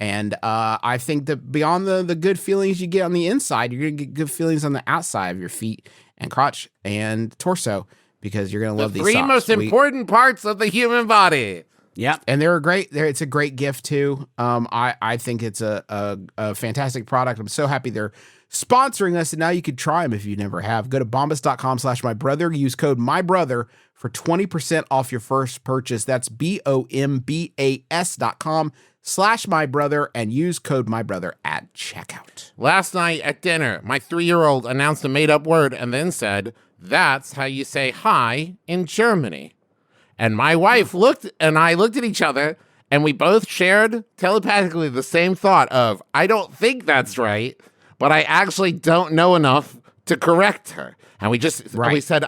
And I think that beyond the good feelings you get on the inside, you're going to get good feelings on the outside of your feet and crotch and torso because you're going to love these 3 socks. most important parts of the human body. Yeah. And they're great. It's a great gift too. I think it's a fantastic product. I'm so happy they're sponsoring us, and now you can try them if you never have. Go to bombas.com/mybrother. Use code mybrother for 20% off your first purchase. That's BOMBAS.com/mybrother and use code mybrother at checkout. Last night at dinner, my 3-year-old announced a made-up word and then said, "That's how you say hi in Germany." And my wife and I looked at each other, and we both shared telepathically the same thought of, I don't think that's right, but I actually don't know enough to correct her. And we said,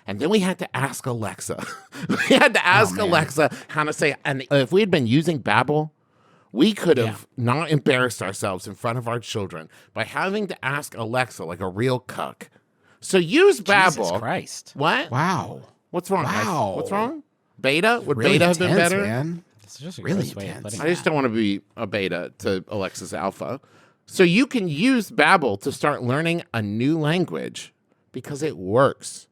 and then we had to ask Alexa. We had to ask Alexa how to say, and if we had been using Babbel, we could have not embarrassed ourselves in front of our children by having to ask Alexa like a real cuck. So use Babbel. Jesus Christ. What? Wow. What's wrong? Wow. What's wrong? Beta? Would Really beta have been intense, better? man. It's just a Really gross way of intense. putting I just that. don't want to be a beta to Alexa's alpha. So you can use Babbel to start learning a new language because it works.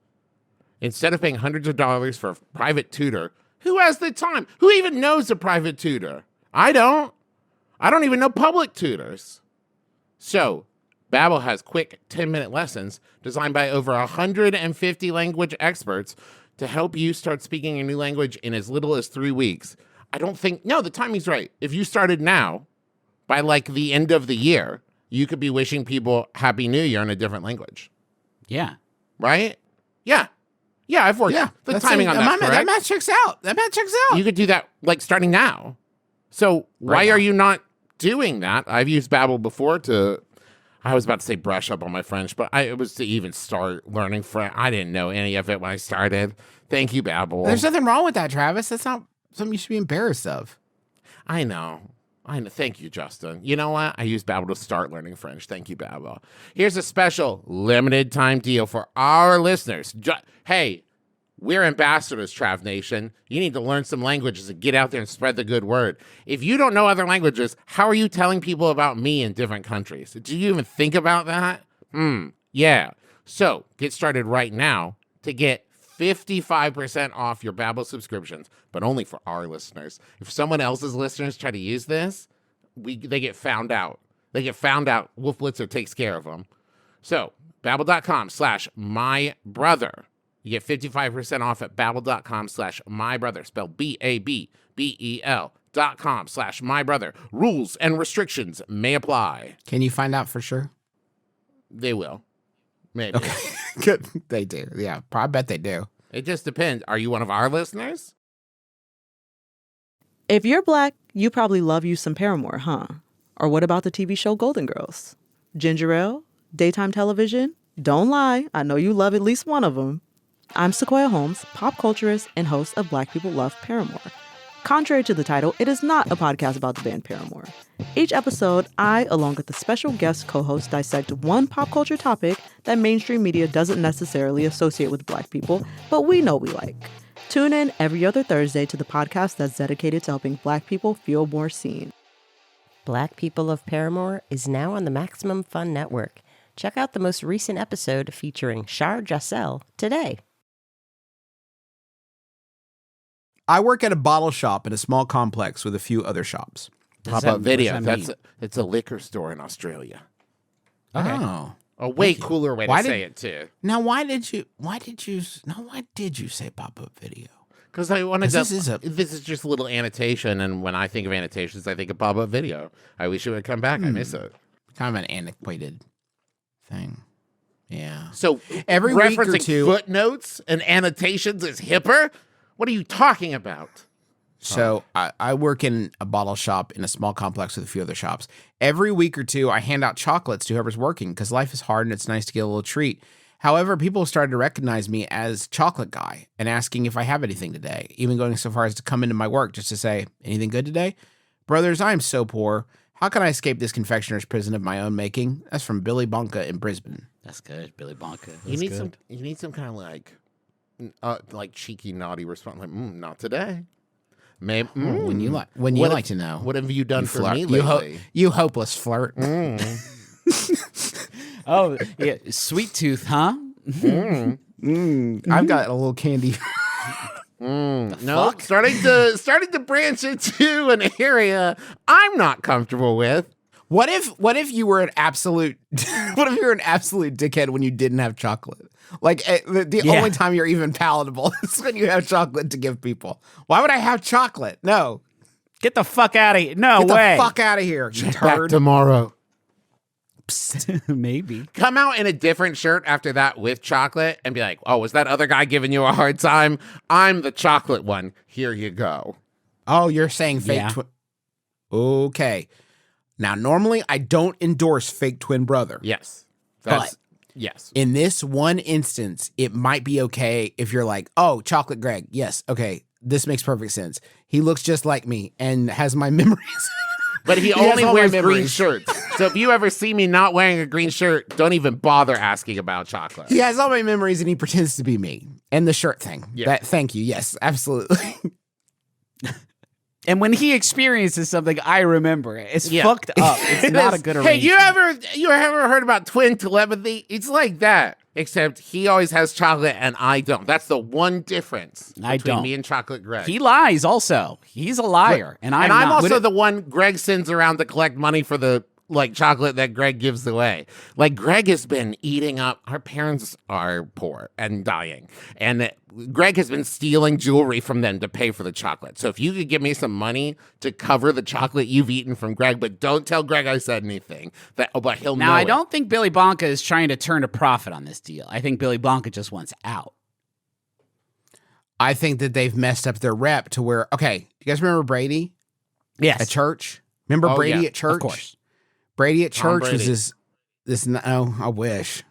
Instead of paying hundreds of dollars for a private tutor, who has the time? Who even knows a private tutor? I don't. I don't even know public tutors. So Babbel has quick 10-minute lessons designed by over 150 language experts to help you start speaking a new language in as little as 3 weeks. The timing's right. If you started now, by like the end of the year, you could be wishing people Happy New Year in a different language, Yeah. right? Yeah. Yeah, I've worked the timing on that, correct? That math checks out. You could do that like starting now. So why are you not doing that? I've used Babbel before I was about to say brush up on my French, but it was to even start learning French. I didn't know any of it when I started. Thank you, Babbel. There's nothing wrong with that, Travis. That's not something you should be embarrassed of. I know. Thank you, Justin. You know what? I used Babbel to start learning French. Thank you, Babbel. Here's a special limited time deal for our listeners. Hey, we're ambassadors, Trav Nation. You need to learn some languages and get out there and spread the good word. If you don't know other languages, how are you telling people about me in different countries? Do you even think about that? Yeah. So get started right now to get 55% off your Babbel subscriptions, but only for our listeners. If someone else's listeners try to use this, they get found out. Wolf Blitzer takes care of them. So Babbel.com/mybrother. You get 55% off at Babbel.com/mybrother. Spelled BABBEL.com/mybrother. Rules and restrictions may apply. Can you find out for sure? They will. Maybe. Good. They do. Yeah, I bet they do. It just depends. Are you one of our listeners? If you're Black, you probably love you some Paramore, huh? Or what about the TV show Golden Girls? Ginger Ale? Daytime television? Don't lie, I know you love at least one of them. I'm Sequoia Holmes, pop culturist and host of Black People Love Paramore. Contrary to the title, it is not a podcast about the band Paramore. Each episode, I, along with the special guest co-host, dissect one pop culture topic that mainstream media doesn't necessarily associate with Black people, but we know we like. Tune in every other Thursday to the podcast that's dedicated to helping Black people feel more seen. Black People of Paramore is now on the Maximum Fun Network. Check out the most recent episode featuring Shar Jossell today. I work at a bottle shop in a small complex with a few other shops. Pop-up video. It's a liquor store in Australia. Okay. Oh. A way cooler way Why to say it too. Now, why did you say pop-up video? Because I wanted to. This is just a little annotation, and when I think of annotations, I think of pop-up video. I wish it would come back. I miss it. Kind of an antiquated thing. Yeah. So Every week or referencing two- footnotes and annotations is hipper. What are you talking about? So I work in a bottle shop in a small complex with a few other shops. Every week or two, I hand out chocolates to whoever's working because life is hard and it's nice to get a little treat. However, people started to recognize me as chocolate guy and asking if I have anything today, even going so far as to come into my work just to say, anything good today? Brothers, I am so poor. How can I escape this confectioner's prison of my own making? That's from Billy Bonka in Brisbane. That's good, Billy Bonka. You need some kind of like cheeky, naughty response. Like, not today. Maybe When you like to know. What have you done for flirt. me lately? You hopeless flirt. Oh, yeah, sweet tooth, huh? I've got a little candy. No, starting to branch into an area I'm not comfortable with. What if you were an absolute dickhead when you didn't have chocolate? Like the only time you're even palatable is when you have chocolate to give people. Why would I have chocolate? No. Get the fuck out of here. No Get way. the fuck out of here. You Back turd. tomorrow. Maybe. Come out in a different shirt after that with chocolate and be like, oh, was that other guy giving you a hard time? I'm the chocolate one. Here you go. Oh, you're saying fake Yeah. twin. Okay. Now, normally I don't endorse fake twin brother. Yes. Yes. In this one instance, it might be okay if you're like, oh, Chocolate Greg. Yes. Okay. This makes perfect sense. He looks just like me and has my memories. But he has only all my wears green memories. shirts. So if you ever see me not wearing a green shirt, don't even bother asking about chocolate. He has all my memories and he pretends to be me. And the shirt thing. Yeah. Thank you. Yes, absolutely. And when he experiences something, I remember it. It's Yeah. fucked up. It's not a good Hey, arrangement. you ever heard about twin telepathy? It's like that. Except he always has chocolate and I don't. That's the one difference I between don't. me and Chocolate Greg. He lies also. He's a liar. And I'm not. also the one Greg sends around to collect money for the chocolate that Greg gives away. Like Greg has been eating up. Our parents are poor and dying, and Greg has been stealing jewelry from them to pay for the chocolate. So if you could give me some money to cover the chocolate you've eaten from Greg, but don't tell Greg I said anything. But he'll know. Now, I it. don't think Billy Bonka is trying to turn a profit on this deal. I think Billy Bonka just wants out. I think that they've messed up their rep to where, okay, you guys remember Brady Yes. at church? Remember Oh, Brady yeah, at church? Of course. Brady at Tom church was Brady. I wish.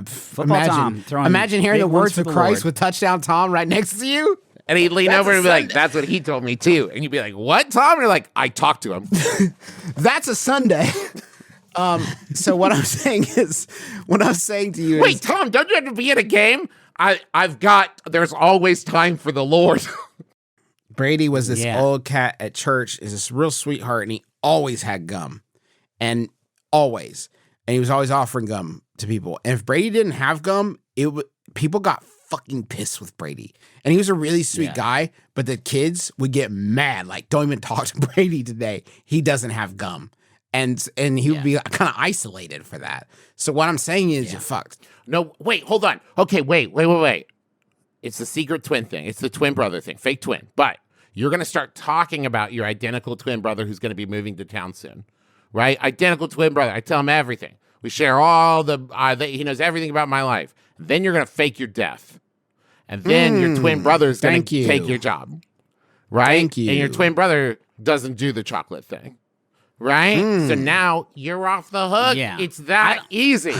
Football Tom throwing imagine hearing big the ones words for of the Christ Lord. with touchdown Tom right next to you. And he'd lean That's over a and be like, Sunday. "That's what he told me too." And you'd be like, "What, Tom?" And you're like, "I talked to him." That's a Sunday. So what I'm saying to you is, Wait, Tom, don't you have to be at a game? There's always time for the Lord. Brady was this Yeah. old cat at church, is this real sweetheart, and he always had gum. And always. And he was always offering gum to people. And if Brady didn't have gum, people got fucking pissed with Brady. And he was a really sweet guy, but the kids would get mad, like, don't even talk to Brady today. He doesn't have gum. And he would be kind of isolated for that. So what I'm saying is you're fucked. No, wait, hold on. Okay, wait. It's the secret twin thing. It's the twin brother thing, fake twin. But you're going to start talking about your identical twin brother who's going to be moving to town soon, right? Identical twin brother. I tell him everything. We share all he knows everything about my life. Then you're going to fake your death. And then your twin brother is going thank to you. take your job, right? Thank you. And your twin brother doesn't do the chocolate thing, right? So now you're off the hook. Yeah. It's that easy.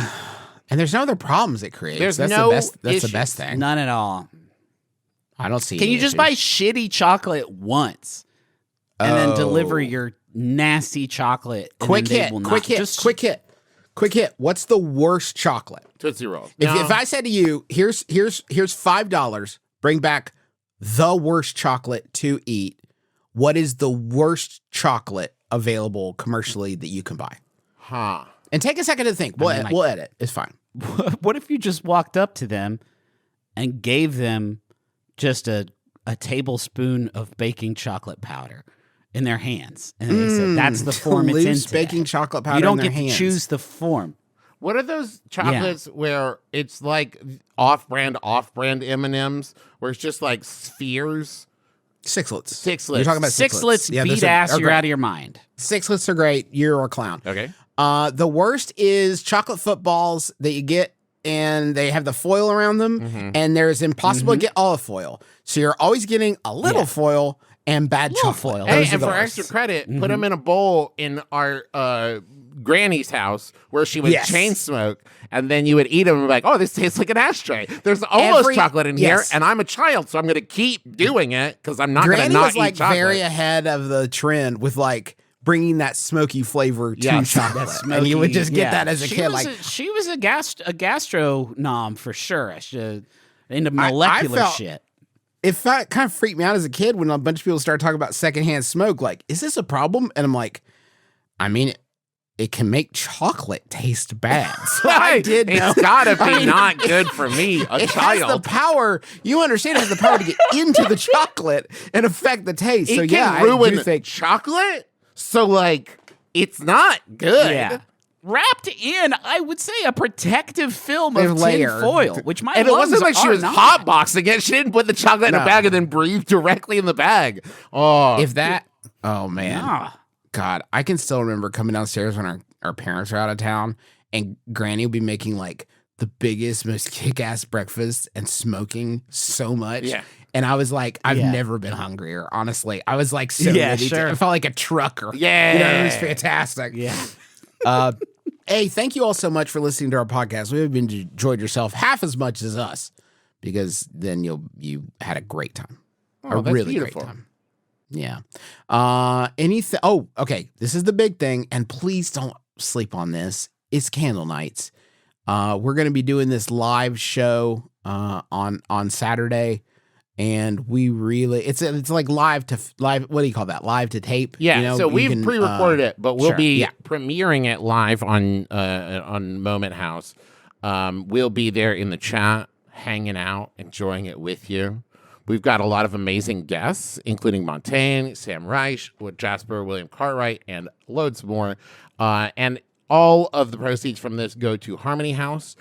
And there's no other problems it creates. There's that's no the best. That's issues. the best thing. None at all. I don't see. Can any you just issues. buy shitty chocolate once? and then deliver your nasty chocolate. And Quick then they hit, will not. quick hit, Just- quick hit, quick hit. What's the worst chocolate? Tootsie Roll. If I said to you, here's $5, bring back the worst chocolate to eat. What is the worst chocolate available commercially that you can buy? Huh. And take a second to think. We'll edit. It's fine. What if you just walked up to them and gave them just a tablespoon of baking chocolate powder in their hands, and they said that's the form it's in Loose today. baking chocolate powder. You don't in their get hands. to choose the form. What are those chocolates where it's like off-brand M&Ms, where it's just like spheres? Sixlets. You're talking about Sixlets Yeah, beat those ass. are You're great. out of your mind. Sixlets are great. You're a clown. Okay. The worst is chocolate footballs that you get, and they have the foil around them, and there's impossible to get all the foil. So you're always getting a little foil and bad chocolate. foil. Hey, Those are and the for worst. extra credit, put them in a bowl in our granny's house where she would Yes. chain smoke, and then you would eat them and be like, oh, this tastes like an ashtray. There's almost chocolate in here, and I'm a child, so I'm going to keep doing it because I'm not going to Granny not was eat like chocolate. very ahead of the trend with like bringing that smoky flavor to Yes. chocolate, That and you would smoky- just get yeah. that as a She kid. was Like she was a gastro nom for sure. Into molecular felt- shit. it kind of freaked me out as a kid when a bunch of people started talking about secondhand smoke. Like, is this a problem? And I'm like, I mean, it can make chocolate taste bad. So I did know. It's got to be I mean, not good for me, a It has the child. power. You understand? It has the power to get into the chocolate and affect the taste. It so can yeah, I ruin do think chocolate, so like it's not good. Yeah. Wrapped in, I would say, a protective film A of layer. tin foil, which my And it wasn't lungs like she are was not. hotboxing it. She didn't put the chocolate in a No. bag and then breathe directly in the bag. Oh, if that. Oh man. Ah. God, I can still remember coming downstairs when our parents were out of town, and Granny would be making like the biggest, most kick-ass breakfast and smoking so much. Yeah. And I was like, I've Yeah. never been hungrier, honestly. I was like so Yeah, ready sure. to, I felt like a trucker. Yeah. You know, it was fantastic. Yeah. Hey, thank you all so much for listening to our podcast. We hope you enjoyed yourself half as much as us, because then you had a great time. Oh, a that's really beautiful. great time. Yeah. Anything? Oh, okay. This is the big thing, and please don't sleep on this. It's candle nights. We're going to be doing this live show on Saturday, and we really it's like live. What do you call that? Live to tape. yeah. You know, So you we've can, pre-recorded it, but we'll sure, be yeah. premiering it live on Moment House. We'll be there in the chat, hanging out, enjoying it with you. We've got a lot of amazing guests, including Montaigne, Sam Reich, Jasper, William Cartwright, and loads more. And all of the proceeds from this go to Harmony House,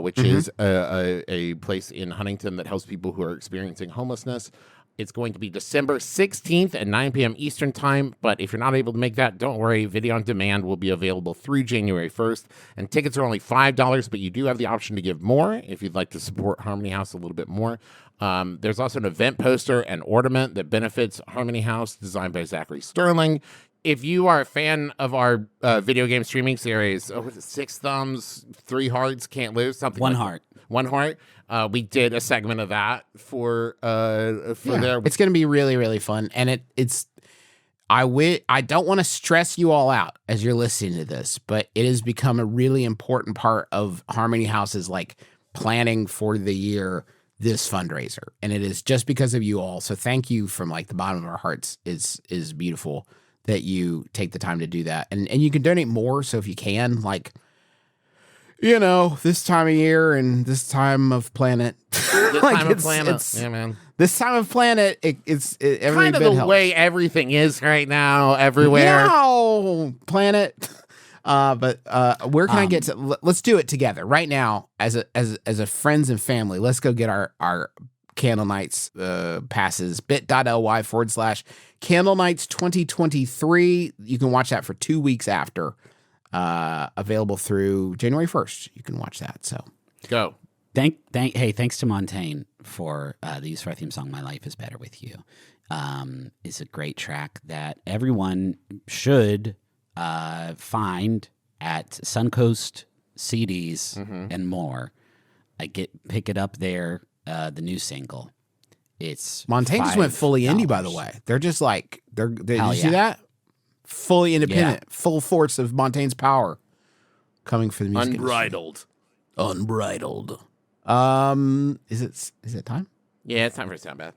which is a place in Huntington that helps people who are experiencing homelessness. It's going to be December 16th at 9 p.m. Eastern Time. But if you're not able to make that, don't worry. Video on demand will be available through January 1st. And tickets are only $5, but you do have the option to give more if you'd like to support Harmony House a little bit more. There's also an event poster and ornament that benefits Harmony House, designed by Zachary Sterling. If you are a fan of our video game streaming series, was it 6 thumbs, 3 hearts, can't lose, something One like heart. that. 1 heart. We did a segment of that for there. It's going to be really, really fun. And I don't want to stress you all out as you're listening to this, but it has become a really important part of Harmony House's like planning for the year, this fundraiser. And it is just because of you all. So thank you from like the bottom of our hearts. Is beautiful that you take the time to do that. And you can donate more. So if you can, like, you know, this time of year and this time of planet. This like, time of it's- planet. it's- Yeah, man. This time of planet, every Kind of bit the helps. way everything is right now, everywhere. No, planet. But where can I get to? Let's do it together right now as a friends and family. Let's go get our Candle Nights passes. bit.ly/Candle Nights 2023. You can watch that for 2 weeks after. Available through January 1st. You can watch that. So Go. Thanks to Montaigne for the use of our theme song, My Life is Better With You. It's a great track that everyone should find at Suncoast CDs and more. Pick it up there, the new single. it's Montaigne just went fully indie, by the $5. way. They're just like did Hell you see yeah. that? Fully independent, full force of Montaigne's power coming for the music Unbridled. industry. Unbridled. Is it time? Yeah, it's time for a sound bath.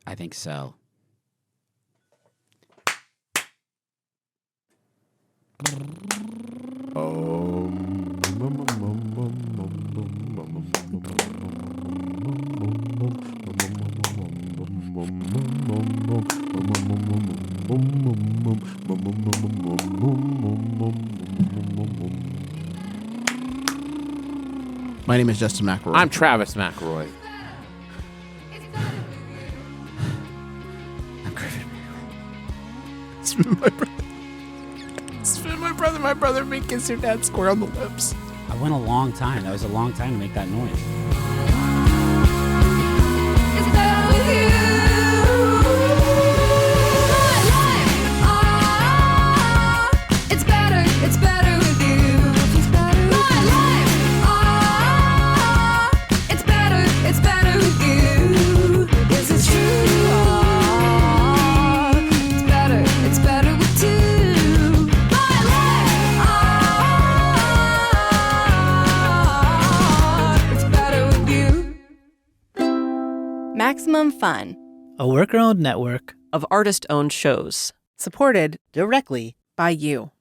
I think so. My name is Justin McElroy. I'm Travis McElroy. I'm Griffin. It's been my brother. It's been my brother. My brother me kiss your dad square on the lips. I went a long time. That was a long time to make that noise. It's better with you. My life, it's better with you. My life, it's better with you. Yes, it's true. It's better with two. My life, it's better with you. Maximum Fun, A worker-owned network of artist-owned shows. Supported Directly by you.